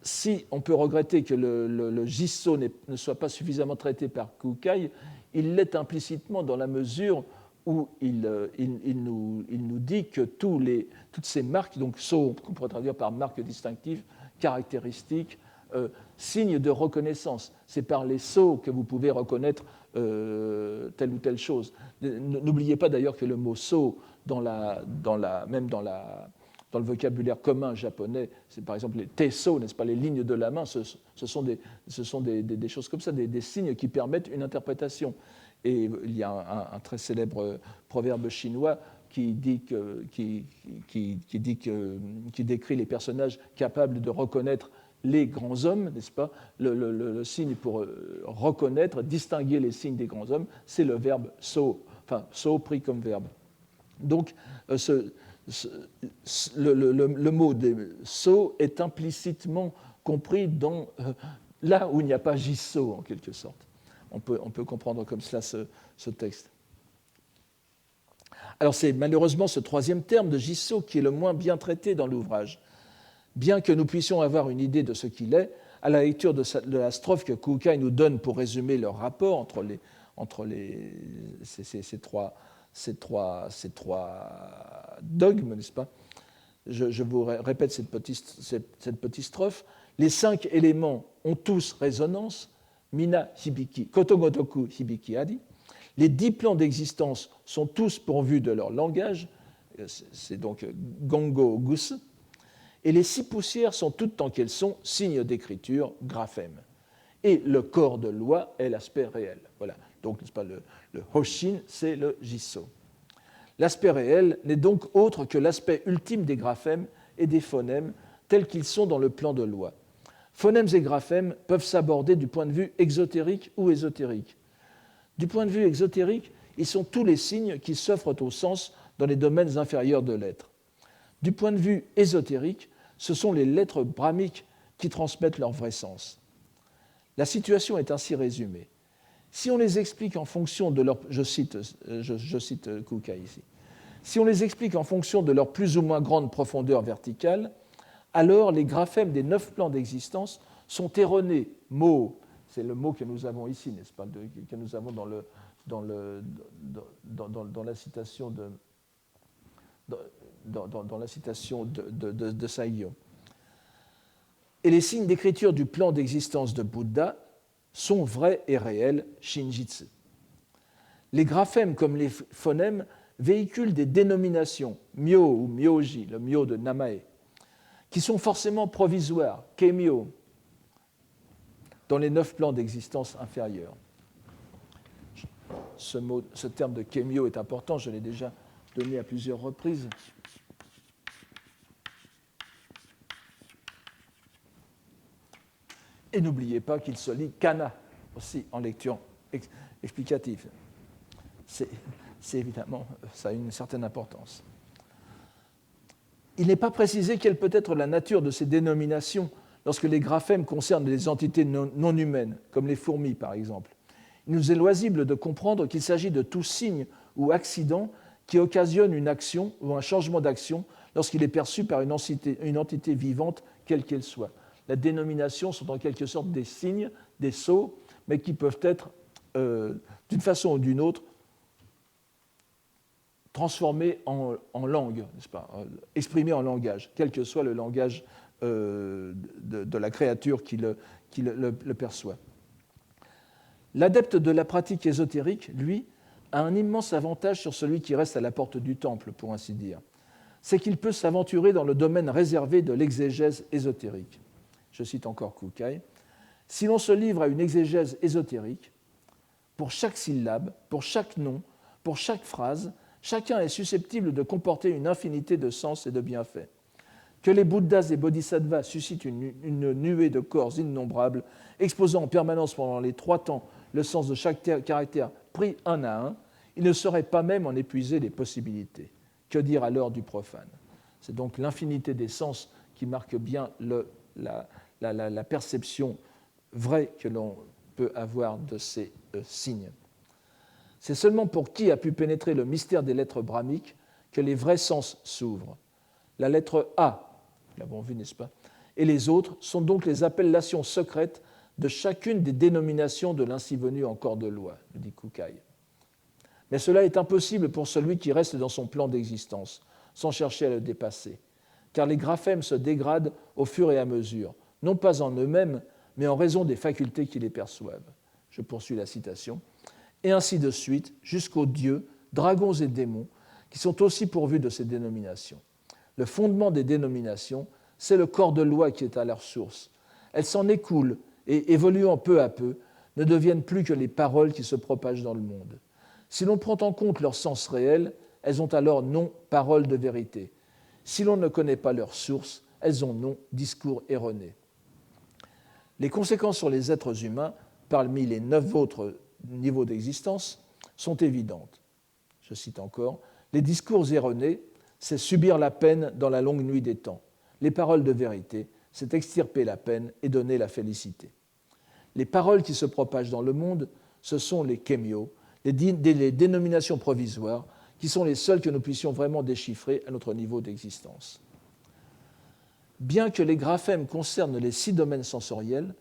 si on peut regretter que le Jisso ne soit pas suffisamment traité par Kukai, il l'est implicitement dans la mesure où il nous dit que toutes ces marques, donc sceaux, qu'on pourrait traduire par marques distinctives, caractéristiques, signes de reconnaissance. C'est par les sceaux que vous pouvez reconnaître telle ou telle chose. N'oubliez pas d'ailleurs que le mot sceau, même dans dans le vocabulaire commun japonais, c'est par exemple les tesso, n'est-ce pas, les lignes de la main, ce sont des choses comme ça, des signes qui permettent une interprétation. Et il y a un très célèbre proverbe chinois qui décrit les personnages capables de reconnaître les grands hommes, n'est-ce pas? Le signe pour reconnaître, distinguer les signes des grands hommes, c'est le verbe so, enfin so pris comme verbe. Donc le mot so est implicitement compris dans là où il n'y a pas jisso en quelque sorte. On peut comprendre comme cela ce texte. Alors c'est malheureusement ce troisième terme de jisso qui est le moins bien traité dans l'ouvrage. Bien que nous puissions avoir une idée de ce qu'il est, à la lecture de la strophe que Kukai nous donne pour résumer leur rapport entre ces trois dogmes, n'est-ce pas? Je vous répète cette petite strophe. Les 5 éléments ont tous résonance. Mina hibiki, kotogotoku hibiki adi. Les 10 plans d'existence sont tous pourvus de leur langage. C'est donc gongo gus. Et les 6 poussières sont toutes tant qu'elles sont signes d'écriture, graphèmes. Et le corps de loi est l'aspect réel. Voilà. Donc, n'est-ce pas, le hoshin, c'est le jisso. L'aspect réel n'est donc autre que l'aspect ultime des graphèmes et des phonèmes tels qu'ils sont dans le plan de loi. Phonèmes et graphèmes peuvent s'aborder du point de vue exotérique ou ésotérique. Du point de vue exotérique, ils sont tous les signes qui s'offrent au sens dans les domaines inférieurs de l'être. Du point de vue ésotérique, ce sont les lettres brahmiques qui transmettent leur vrai sens. La situation est ainsi résumée. Si on les explique en fonction de leur, je cite Kukai ici, si on les explique en fonction de leur plus ou moins grande profondeur verticale, alors les graphèmes des 9 plans d'existence sont erronés. Mot, c'est le mot que nous avons ici, n'est-ce pas, que nous avons dans la citation de Saigyo. Et les signes d'écriture du plan d'existence de Bouddha sont vrais et réels, shinjitsu. Les graphèmes comme les phonèmes véhiculent des dénominations, myo ou myoji, le myo de Namae, qui sont forcément provisoires, kemyo, dans les 9 plans d'existence inférieurs. Ce terme de kemyo est important, je l'ai déjà donné à plusieurs reprises. Et n'oubliez pas qu'il se lit kana aussi en lecture explicative. C'est évidemment, ça a une certaine importance. Il n'est pas précisé quelle peut être la nature de ces dénominations lorsque les graphèmes concernent des entités non humaines, comme les fourmis par exemple. Il nous est loisible de comprendre qu'il s'agit de tout signe ou accident qui occasionne une action ou un changement d'action lorsqu'il est perçu par une entité vivante, quelle qu'elle soit. Les dénominations sont en quelque sorte des signes, des sceaux, mais qui peuvent être, d'une façon ou d'une autre, transformés en langue, n'est-ce pas, exprimés en langage, quel que soit le langage de la créature qui le perçoit. L'adepte de la pratique ésotérique, lui, a un immense avantage sur celui qui reste à la porte du temple, pour ainsi dire. C'est qu'il peut s'aventurer dans le domaine réservé de l'exégèse ésotérique. Je cite encore Kukai. Si l'on se livre à une exégèse ésotérique, pour chaque syllabe, pour chaque nom, pour chaque phrase, chacun est susceptible de comporter une infinité de sens et de bienfaits. Que les Bouddhas et Bodhisattvas suscitent une nuée de corps innombrables, exposant en permanence pendant les 3 temps le sens de chaque caractère pris un à un, il ne saurait pas même en épuiser les possibilités. Que dire alors du profane? C'est donc l'infinité des sens qui marque bien la perception vraie que l'on peut avoir de ces signes. C'est seulement pour qui a pu pénétrer le mystère des lettres brahmiques que les vrais sens s'ouvrent. La lettre A, nous l'avons vu, n'est-ce pas, et les autres sont donc les appellations secrètes de chacune des dénominations de l'ainsi venu en corps de loi, nous dit Kukai. Mais cela est impossible pour celui qui reste dans son plan d'existence, sans chercher à le dépasser, car les graphèmes se dégradent au fur et à mesure, non pas en eux-mêmes, mais en raison des facultés qui les perçoivent. Je poursuis la citation. Et ainsi de suite, jusqu'aux dieux, dragons et démons, qui sont aussi pourvus de ces dénominations. Le fondement des dénominations, c'est le corps de loi qui est à leur source. Elles s'en écoulent et, évoluant peu à peu, ne deviennent plus que les paroles qui se propagent dans le monde. Si l'on prend en compte leur sens réel, elles ont alors nom paroles de vérité. Si l'on ne connaît pas leur source, elles ont nom discours erronés. Les conséquences sur les êtres humains, parmi les 9 autres niveaux d'existence, sont évidentes. Je cite encore, « Les discours erronés, c'est subir la peine dans la longue nuit des temps. Les paroles de vérité, c'est extirper la peine et donner la félicité. » Les paroles qui se propagent dans le monde, ce sont les kémios, les dénominations provisoires, qui sont les seules que nous puissions vraiment déchiffrer à notre niveau d'existence. Bien que les graphèmes concernent les 6 domaines sensoriels,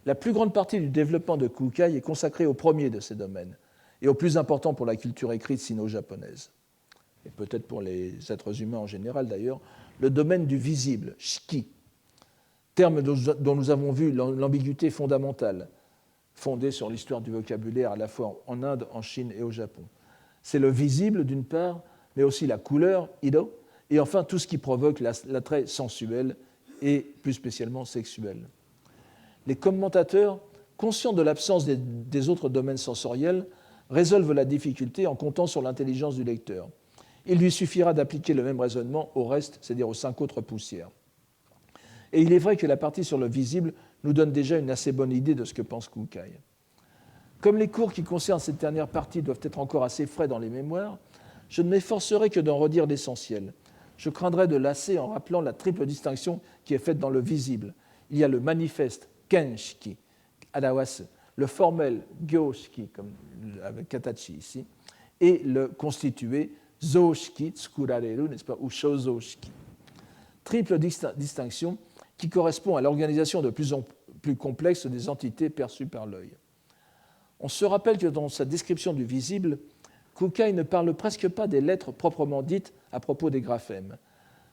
la plus grande partie du développement de Kukai est consacrée au premier de ces domaines, et au plus important pour la culture écrite sino-japonaise, et peut-être pour les êtres humains en général d'ailleurs, le domaine du visible, shiki, terme dont nous avons vu l'ambiguïté fondamentale, fondée sur l'histoire du vocabulaire à la fois en Inde, en Chine et au Japon. C'est le visible d'une part, mais aussi la couleur, ido, et enfin tout ce qui provoque l'attrait sensuel et plus spécialement sexuel. Les commentateurs, conscients de l'absence des autres domaines sensoriels, résolvent la difficulté en comptant sur l'intelligence du lecteur. Il lui suffira d'appliquer le même raisonnement au reste, c'est-à-dire aux 5 autres poussières. Et il est vrai que la partie sur le visible nous donne déjà une assez bonne idée de ce que pense Kukai. Comme les cours qui concernent cette dernière partie doivent être encore assez frais dans les mémoires, je ne m'efforcerai que d'en redire l'essentiel. Je craindrais de lasser en rappelant la triple distinction qui est faite dans le visible. Il y a le manifeste kenshiki, adawase, le formel gyoshiki, comme avec katachi ici, et le constitué zoshiki, tsukurareru, n'est-ce pas, ou shozoshiki. Triple distinction qui correspond à l'organisation de plus en plus complexe des entités perçues par l'œil. On se rappelle que dans sa description du visible, Kukai ne parle presque pas des lettres proprement dites à propos des graphèmes,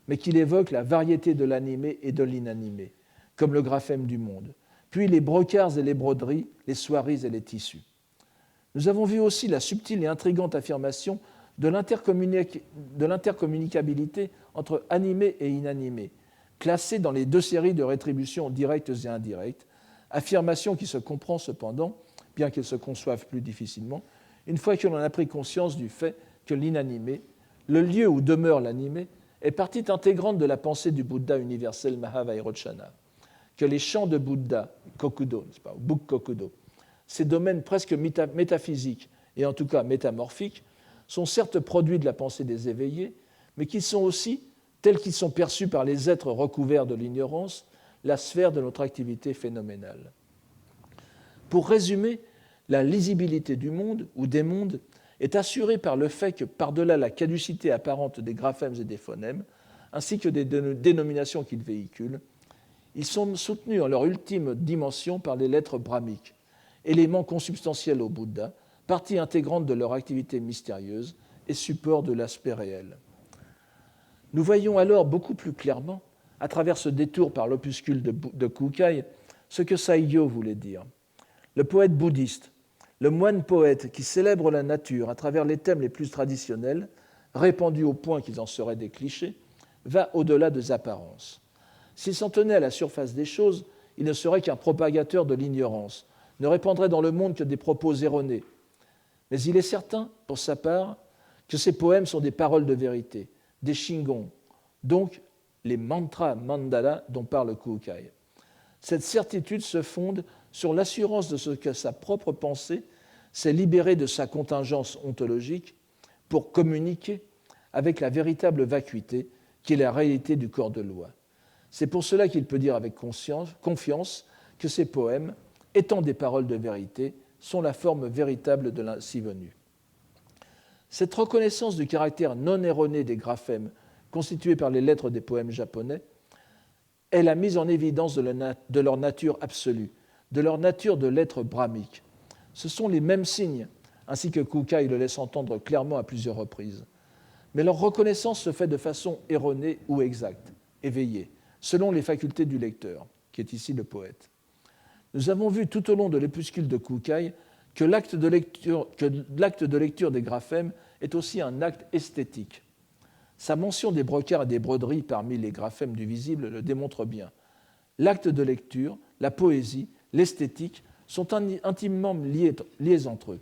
mais qu'il évoque la variété de l'animé et de l'inanimé, comme le graphème du monde, puis les brocarts et les broderies, les soieries et les tissus. Nous avons vu aussi la subtile et intrigante affirmation de l'intercommunicabilité entre animé et inanimé, classée dans les 2 séries de rétributions directes et indirectes, affirmation qui se comprend cependant, bien qu'elle se conçoive plus difficilement, une fois que l'on a pris conscience du fait que l'inanimé, le lieu où demeure l'animé, est partie intégrante de la pensée du Bouddha universel Mahavairochana, que les chants de Bouddha, Kokudo, n'est-ce pas, ou Bukkokudo, ces domaines presque métaphysiques et en tout cas métamorphiques, sont certes produits de la pensée des éveillés, mais qui sont aussi, tels qu'ils sont perçus par les êtres recouverts de l'ignorance, la sphère de notre activité phénoménale. Pour résumer, la lisibilité du monde ou des mondes est assurée par le fait que, par-delà la caducité apparente des graphèmes et des phonèmes, ainsi que des dénominations qu'ils véhiculent, ils sont soutenus en leur ultime dimension par les lettres brahmiques, éléments consubstantiels au Bouddha, partie intégrante de leur activité mystérieuse et support de l'aspect réel. Nous voyons alors beaucoup plus clairement, à travers ce détour par l'opuscule de Kukai, ce que Saigyo voulait dire. Le poète bouddhiste, le moine poète qui célèbre la nature à travers les thèmes les plus traditionnels, répandus au point qu'ils en seraient des clichés, va au-delà des apparences. S'il s'en tenait à la surface des choses, il ne serait qu'un propagateur de l'ignorance, ne répandrait dans le monde que des propos erronés. Mais il est certain, pour sa part, que ces poèmes sont des paroles de vérité, des shingon, donc les mantras mandala dont parle Kukai. Cette certitude se fonde sur l'assurance de ce que sa propre pensée s'est libérée de sa contingence ontologique pour communiquer avec la véritable vacuité qui est la réalité du corps de loi. C'est pour cela qu'il peut dire avec confiance que ces poèmes, étant des paroles de vérité, sont la forme véritable de l'ainsi venu. Cette reconnaissance du caractère non erroné des graphèmes constitués par les lettres des poèmes japonais est la mise en évidence de leur nature absolue, de leur nature de lettres brahmiques. Ce sont les mêmes signes, ainsi que Kukai le laisse entendre clairement à plusieurs reprises. Mais leur reconnaissance se fait de façon erronée ou exacte, éveillée, selon les facultés du lecteur, qui est ici le poète. Nous avons vu tout au long de l'épuscule de Kukai que l'acte de lecture des graphèmes est aussi un acte esthétique. Sa mention des brocarts et des broderies parmi les graphèmes du visible le démontre bien. L'acte de lecture, la poésie, l'esthétique sont intimement liés entre eux.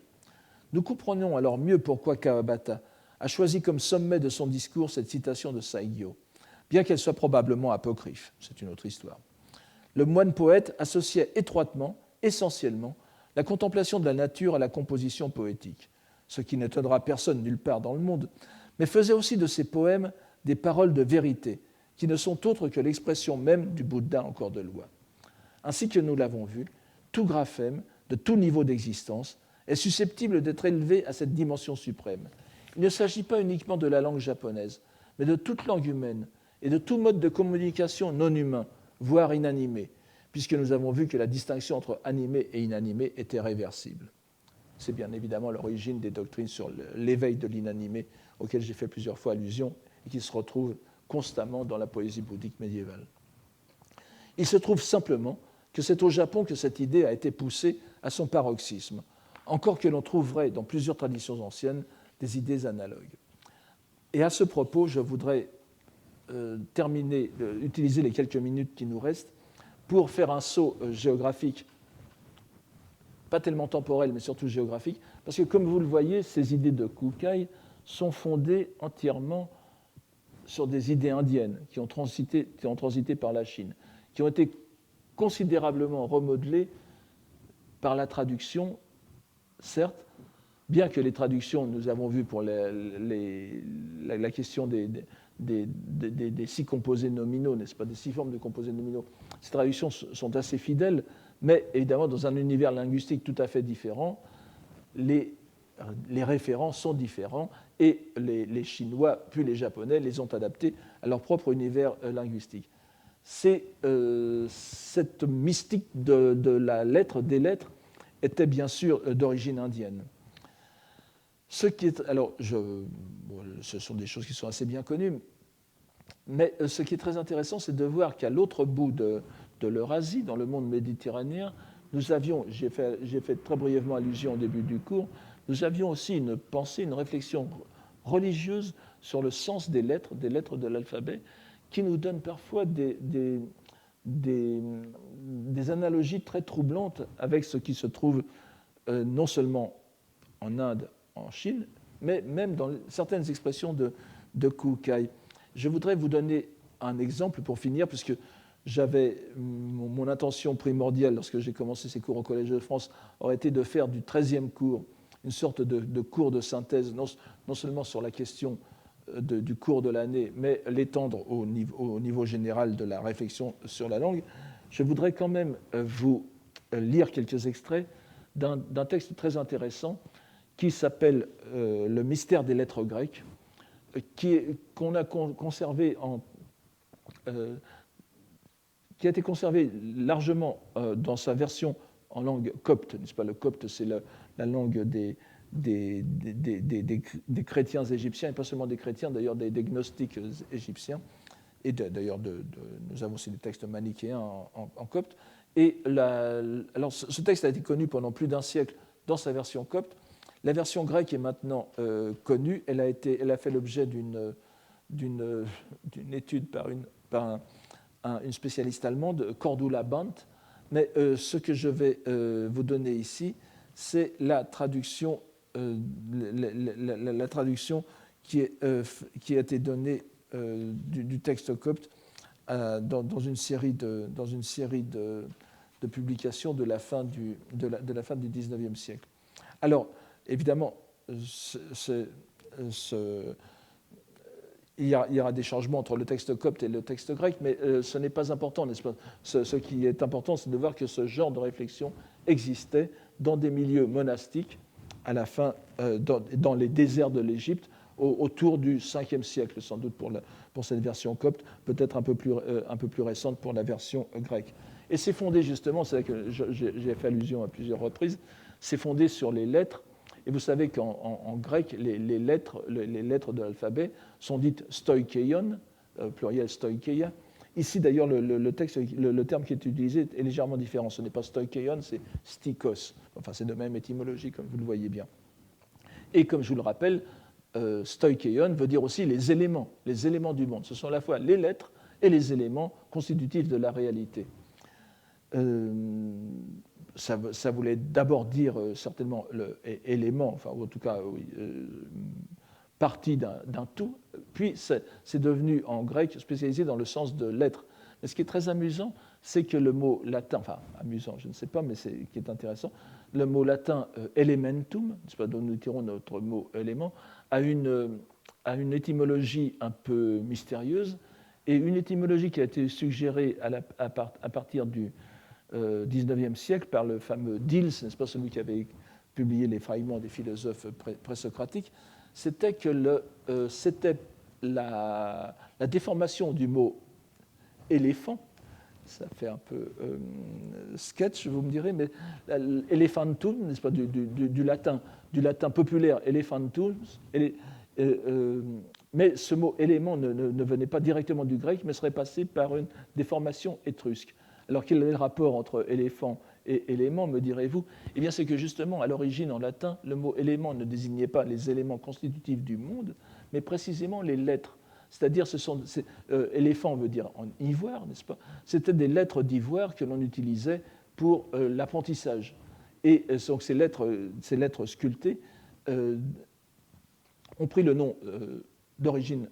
Nous comprenons alors mieux pourquoi Kawabata a choisi comme sommet de son discours cette citation de Saigyo, bien qu'elle soit probablement apocryphe, c'est une autre histoire. Le moine poète associait étroitement, essentiellement, la contemplation de la nature à la composition poétique, ce qui n'étonnera personne nulle part dans le monde, mais faisait aussi de ses poèmes des paroles de vérité, qui ne sont autres que l'expression même du Bouddha en corps de loi. Ainsi que nous l'avons vu, tout graphème, de tout niveau d'existence, est susceptible d'être élevé à cette dimension suprême. Il ne s'agit pas uniquement de la langue japonaise, mais de toute langue humaine et de tout mode de communication non humain, voire inanimé, puisque nous avons vu que la distinction entre animé et inanimé était réversible. C'est bien évidemment l'origine des doctrines sur l'éveil de l'inanimé, auxquelles j'ai fait plusieurs fois allusion et qui se retrouvent constamment dans la poésie bouddhique médiévale. Il se trouve simplement que c'est au Japon que cette idée a été poussée à son paroxysme, encore que l'on trouverait dans plusieurs traditions anciennes des idées analogues. Et à ce propos, je voudrais utiliser les quelques minutes qui nous restent pour faire un saut géographique, pas tellement temporel, mais surtout géographique, parce que comme vous le voyez, ces idées de Kukai sont fondées entièrement sur des idées indiennes qui ont transité par la Chine, qui ont été considérablement remodelées par la traduction, certes, bien que les traductions, nous avons vu pour la question des 6 composés nominaux, n'est-ce pas, des 6 formes de composés nominaux, ces traductions sont assez fidèles, mais évidemment, dans un univers linguistique tout à fait différent, les référents sont différents et les Chinois, puis les Japonais, les ont adaptés à leur propre univers linguistique. Cette mystique de la lettre, des lettres, était bien sûr d'origine indienne. Ce sont des choses qui sont assez bien connues, mais ce qui est très intéressant, c'est de voir qu'à l'autre bout de l'Eurasie, dans le monde méditerranéen, nous avions, j'ai fait très brièvement allusion au début du cours, nous avions aussi une pensée, une réflexion religieuse sur le sens des lettres de l'alphabet, qui nous donne parfois des analogies très troublantes avec ce qui se trouve non seulement en Inde, en Chine, mais même dans certaines expressions de Kukai. Je voudrais vous donner un exemple pour finir, puisque j'avais mon intention primordiale lorsque j'ai commencé ces cours au Collège de France aurait été de faire du 13e cours une sorte de cours de synthèse, non seulement sur la question du cours de l'année, mais l'étendre au niveau général de la réflexion sur la langue. Je voudrais quand même vous lire quelques extraits d'un texte très intéressant qui s'appelle « Le mystère des lettres grecques », qu'on a conservé qui a été conservé largement dans sa version en langue copte, n'est-ce pas? Le copte, c'est la langue des chrétiens égyptiens, et pas seulement des chrétiens, d'ailleurs des gnostiques égyptiens. Et d'ailleurs, nous avons aussi des textes manichéens en copte. Et alors, ce texte a été connu pendant plus d'un siècle dans sa version copte. La version grecque est maintenant connue. Elle a fait l'objet d'une étude par une spécialiste allemande, Cordula Bandt. Mais ce que je vais vous donner ici, c'est la traduction, la traduction qui a été donnée du texte copte dans une série de publications de la fin du XIXe siècle. Alors, évidemment, il y aura des changements entre le texte copte et le texte grec, mais ce n'est pas important, n'est-ce pas? Ce qui est important, c'est de voir que ce genre de réflexion existait dans des milieux monastiques, à la fin, dans les déserts de l'Égypte, autour du 5e siècle, sans doute pour cette version copte, peut-être un peu plus récente pour la version grecque. Et c'est fondé justement, c'est là que j'ai fait allusion à plusieurs reprises, c'est fondé sur les lettres. Et vous savez qu'en grec, les lettres de l'alphabet sont dites stoikeion, pluriel stoikeia. Ici, d'ailleurs, le terme qui est utilisé est légèrement différent. Ce n'est pas stoikeion, c'est stikos. Enfin, c'est de même étymologie, comme vous le voyez bien. Et comme je vous le rappelle, stoikeion veut dire aussi les éléments du monde. Ce sont à la fois les lettres et les éléments constitutifs de la réalité. Ça voulait d'abord dire certainement élément, enfin, ou en tout cas, oui, partie d'un tout, puis c'est devenu en grec spécialisé dans le sens de l'être. Mais ce qui est très amusant, c'est que le mot latin, enfin amusant, je ne sais pas, mais qui est intéressant, le mot latin elementum, dont nous tirons notre mot élément, a une étymologie un peu mystérieuse, et une étymologie qui a été suggérée à partir du XIXe siècle par le fameux Diels, n'est-ce pas, celui qui avait publié les fragments des philosophes présocratiques, c'était que c'était la déformation du mot éléphant. Ça fait un peu sketch, vous me direz, mais elephantum, n'est-ce pas, du latin populaire elephantum, mais ce mot élément ne venait pas directement du grec, mais serait passé par une déformation étrusque. Alors quel est le rapport entre éléphant et élément, me direz-vous? Eh bien, c'est que justement, à l'origine, en latin, le mot élément ne désignait pas les éléments constitutifs du monde, mais précisément les lettres. C'est-à-dire, éléphant veut dire en ivoire, n'est-ce pas? C'était des lettres d'ivoire que l'on utilisait pour l'apprentissage. Et donc, ces lettres sculptées ont pris le nom d'origine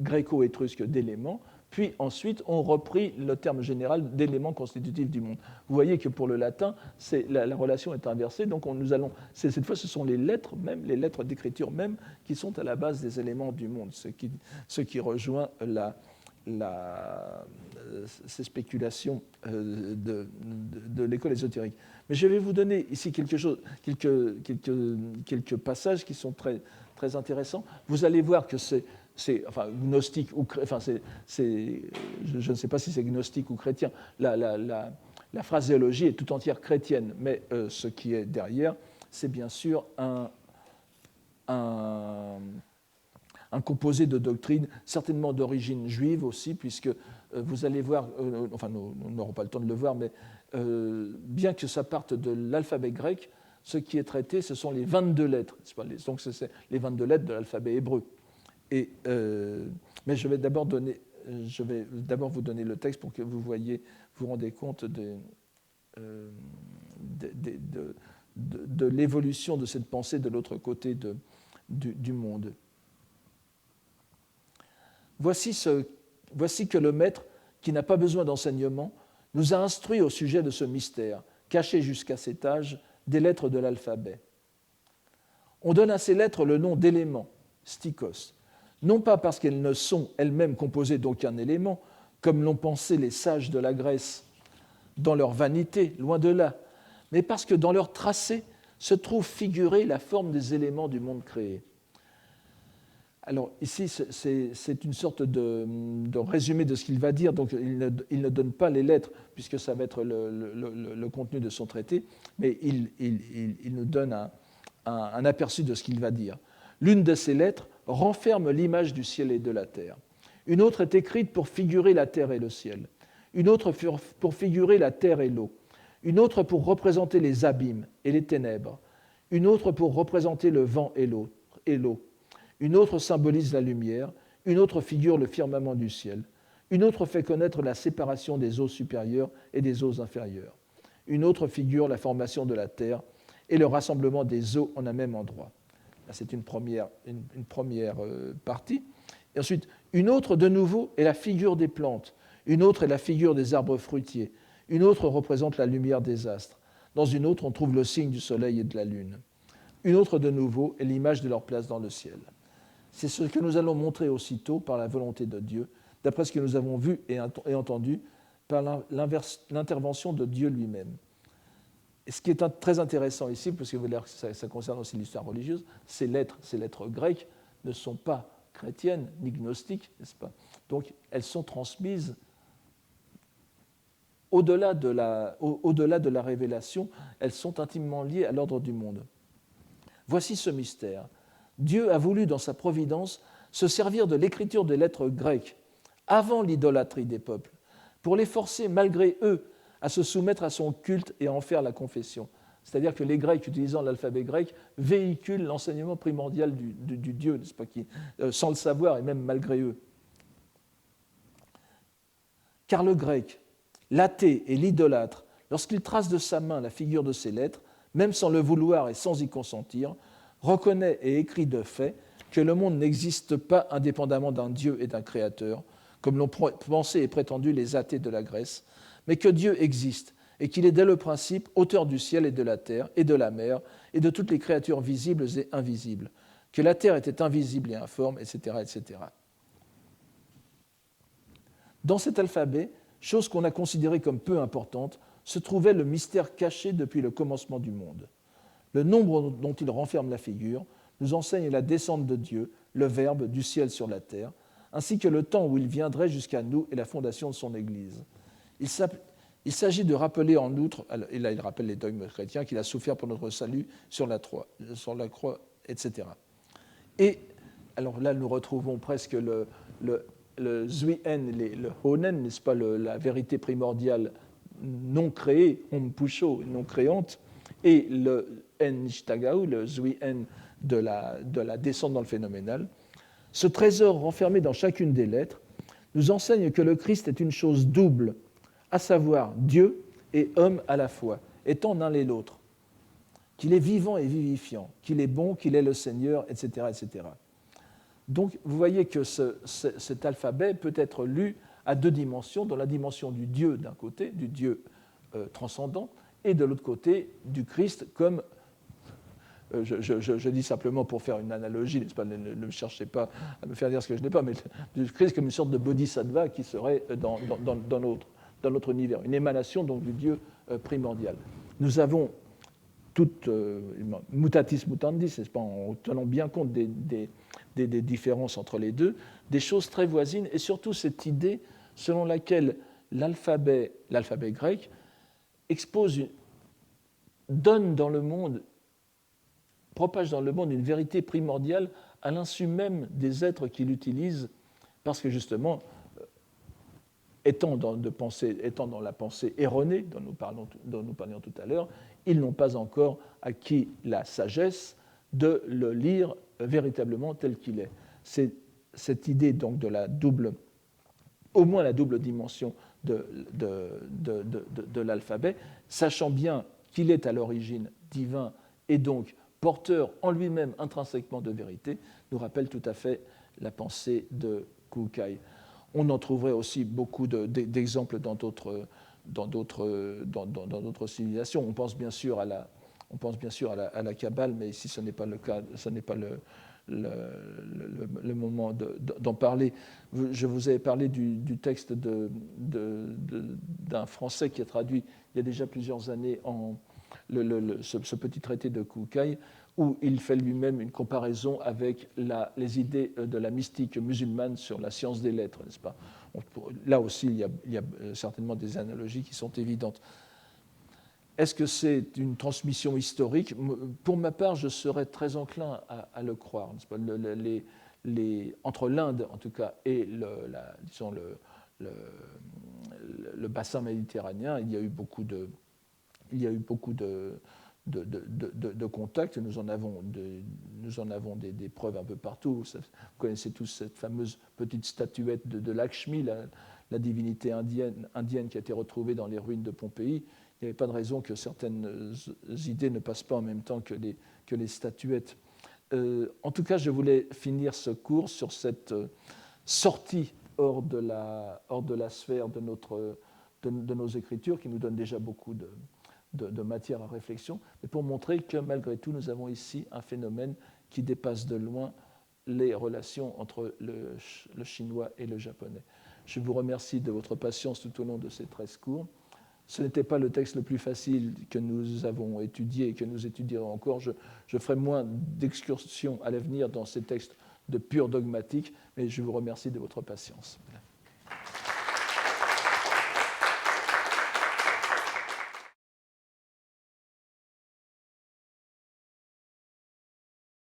gréco-étrusque d'élément, puis ensuite on repris le terme général d'éléments constitutifs du monde. Vous voyez que pour le latin, la relation est inversée, donc cette fois ce sont les lettres même, les lettres d'écriture même, qui sont à la base des éléments du monde, ce qui rejoint ces spéculations de l'école ésotérique. Mais je vais vous donner ici quelques passages qui sont très, très intéressants. Vous allez voir que gnostique ou je ne sais pas si c'est gnostique ou chrétien. La phraséologie est tout entière chrétienne, mais ce qui est derrière, c'est bien sûr un composé de doctrines, certainement d'origine juive aussi, puisque vous allez voir, enfin nous n'aurons pas le temps de le voir, mais bien que ça parte de l'alphabet grec, ce qui est traité, ce sont les 22 lettres. Donc c'est les 22 lettres de l'alphabet hébreu. Mais je vais d'abord vous donner le texte pour que vous rendez compte de l'évolution de cette pensée de l'autre côté du monde. Voici que le maître, qui n'a pas besoin d'enseignement, nous a instruits au sujet de ce mystère, caché jusqu'à cet âge des lettres de l'alphabet. On donne à ces lettres le nom d'éléments, stikos, non pas parce qu'elles ne sont elles-mêmes composées d'aucun élément, comme l'ont pensé les sages de la Grèce dans leur vanité, loin de là, mais parce que dans leur tracé se trouve figurée la forme des éléments du monde créé. Alors ici, c'est une sorte de résumé de ce qu'il va dire, donc il ne donne pas les lettres, puisque ça va être le contenu de son traité, mais il nous donne un aperçu de ce qu'il va dire. L'une de ces lettres renferme l'image du ciel et de la terre. Une autre est écrite pour figurer la terre et le ciel. Une autre pour figurer la terre et l'eau. Une autre pour représenter les abîmes et les ténèbres. Une autre pour représenter le vent et l'eau. Une autre symbolise la lumière. Une autre figure le firmament du ciel. Une autre fait connaître la séparation des eaux supérieures et des eaux inférieures. Une autre figure la formation de la terre et le rassemblement des eaux en un même endroit. Là, c'est une première partie. Et ensuite, une autre, de nouveau, est la figure des plantes. Une autre est la figure des arbres fruitiers. Une autre représente la lumière des astres. Dans une autre, on trouve le signe du soleil et de la lune. Une autre, de nouveau, est l'image de leur place dans le ciel. C'est ce que nous allons montrer aussitôt par la volonté de Dieu, d'après ce que nous avons vu et entendu par l'intervention de Dieu lui-même. Et ce qui est très intéressant ici, parce que ça concerne aussi l'histoire religieuse, ces lettres grecques ne sont pas chrétiennes ni gnostiques, n'est-ce pas? Donc elles sont transmises au-delà de la révélation, elles sont intimement liées à l'ordre du monde. Voici ce mystère. Dieu a voulu, dans sa providence, se servir de l'écriture des lettres grecques avant l'idolâtrie des peuples, pour les forcer, malgré eux, à se soumettre à son culte et à en faire la confession, C'est-à-dire que les Grecs, utilisant l'alphabet grec, véhiculent l'enseignement primordial du Dieu, n'est-ce pas, sans le savoir et même malgré eux. Car le grec, l'athée et l'idolâtre, lorsqu'il trace de sa main la figure de ces lettres, même sans le vouloir et sans y consentir, reconnaît et écrit de fait que le monde n'existe pas indépendamment d'un Dieu et d'un Créateur, comme l'ont pensé et prétendu les athées de la Grèce, mais que Dieu existe et qu'il est dès le principe auteur du ciel et de la terre et de la mer et de toutes les créatures visibles et invisibles, que la terre était invisible et informe, etc., etc. Dans cet alphabet, chose qu'on a considérée comme peu importante, se trouvait le mystère caché depuis le commencement du monde. Le nombre dont il renferme la figure nous enseigne la descente de Dieu, le Verbe, du ciel sur la terre, ainsi que le temps où il viendrait jusqu'à nous et la fondation de son Église. Il s'agit de rappeler en outre, et là il rappelle les dogmes chrétiens, qu'il a souffert pour notre salut sur la croix, etc. Et alors là nous retrouvons presque le Zwien, le Honen, n'est-ce pas, la vérité primordiale non créée, Hompucho, non créante, et le En-Nishtagau, le Zwien de la descente dans le phénoménal. Ce trésor renfermé dans chacune des lettres nous enseigne que le Christ est une chose double, à savoir Dieu et homme à la fois, étant l'un et l'autre, qu'il est vivant et vivifiant, qu'il est bon, qu'il est le Seigneur, etc., etc. Donc, vous voyez que cet alphabet peut être lu à deux dimensions, dans la dimension du Dieu d'un côté, du Dieu transcendant, et de l'autre côté, du Christ comme, je dis simplement pour faire une analogie, n'est-ce pas, ne me cherchez pas à me faire dire ce que je n'ai pas, mais du Christ comme une sorte de bodhisattva qui serait dans notre univers, une émanation donc du Dieu primordial. Nous avons toute mutatis mutandis, n'est-ce pas, en tenant bien compte des différences entre les deux, des choses très voisines, et surtout cette idée selon laquelle l'alphabet grec donne dans le monde, propage dans le monde une vérité primordiale à l'insu même des êtres qui l'utilisent, parce que justement, étant dans la pensée erronée dont nous parlions tout à l'heure, ils n'ont pas encore acquis la sagesse de le lire véritablement tel qu'il est. C'est cette idée donc de la double, au moins la double dimension de l'alphabet, sachant bien qu'il est à l'origine divin et donc porteur en lui-même intrinsèquement de vérité, nous rappelle tout à fait la pensée de Kukai. On en trouverait aussi beaucoup d'exemples dans d'autres civilisations. On pense bien sûr à la Kabbale, mais ici ce n'est pas le cas, ce n'est pas le moment d'en parler. Je vous avais parlé du texte d'un Français qui a traduit il y a déjà plusieurs années ce petit traité de Kukai, où il fait lui-même une comparaison avec les idées de la mystique musulmane sur la science des lettres, n'est-ce pas? Là aussi, il y a certainement des analogies qui sont évidentes. Est-ce que c'est une transmission historique? Pour ma part, je serais très enclin à le croire. N'est-ce pas? Entre l'Inde, en tout cas, et le bassin méditerranéen, il y a eu beaucoup de contacts. Nous en avons des preuves un peu partout. Vous connaissez tous cette fameuse petite statuette de Lakshmi, la divinité indienne qui a été retrouvée dans les ruines de Pompéi. Il n'y avait pas de raison que certaines idées ne passent pas en même temps que les statuettes. En tout cas, je voulais finir ce cours sur cette sortie hors de la sphère de nos écritures, qui nous donne déjà beaucoup de matière à réflexion, mais pour montrer que malgré tout, nous avons ici un phénomène qui dépasse de loin les relations entre le chinois et le japonais. Je vous remercie de votre patience tout au long de ces 13 cours. Ce n'était pas le texte le plus facile que nous avons étudié et que nous étudierons encore. Je ferai moins d'excursions à l'avenir dans ces textes de pur dogmatique, mais je vous remercie de votre patience.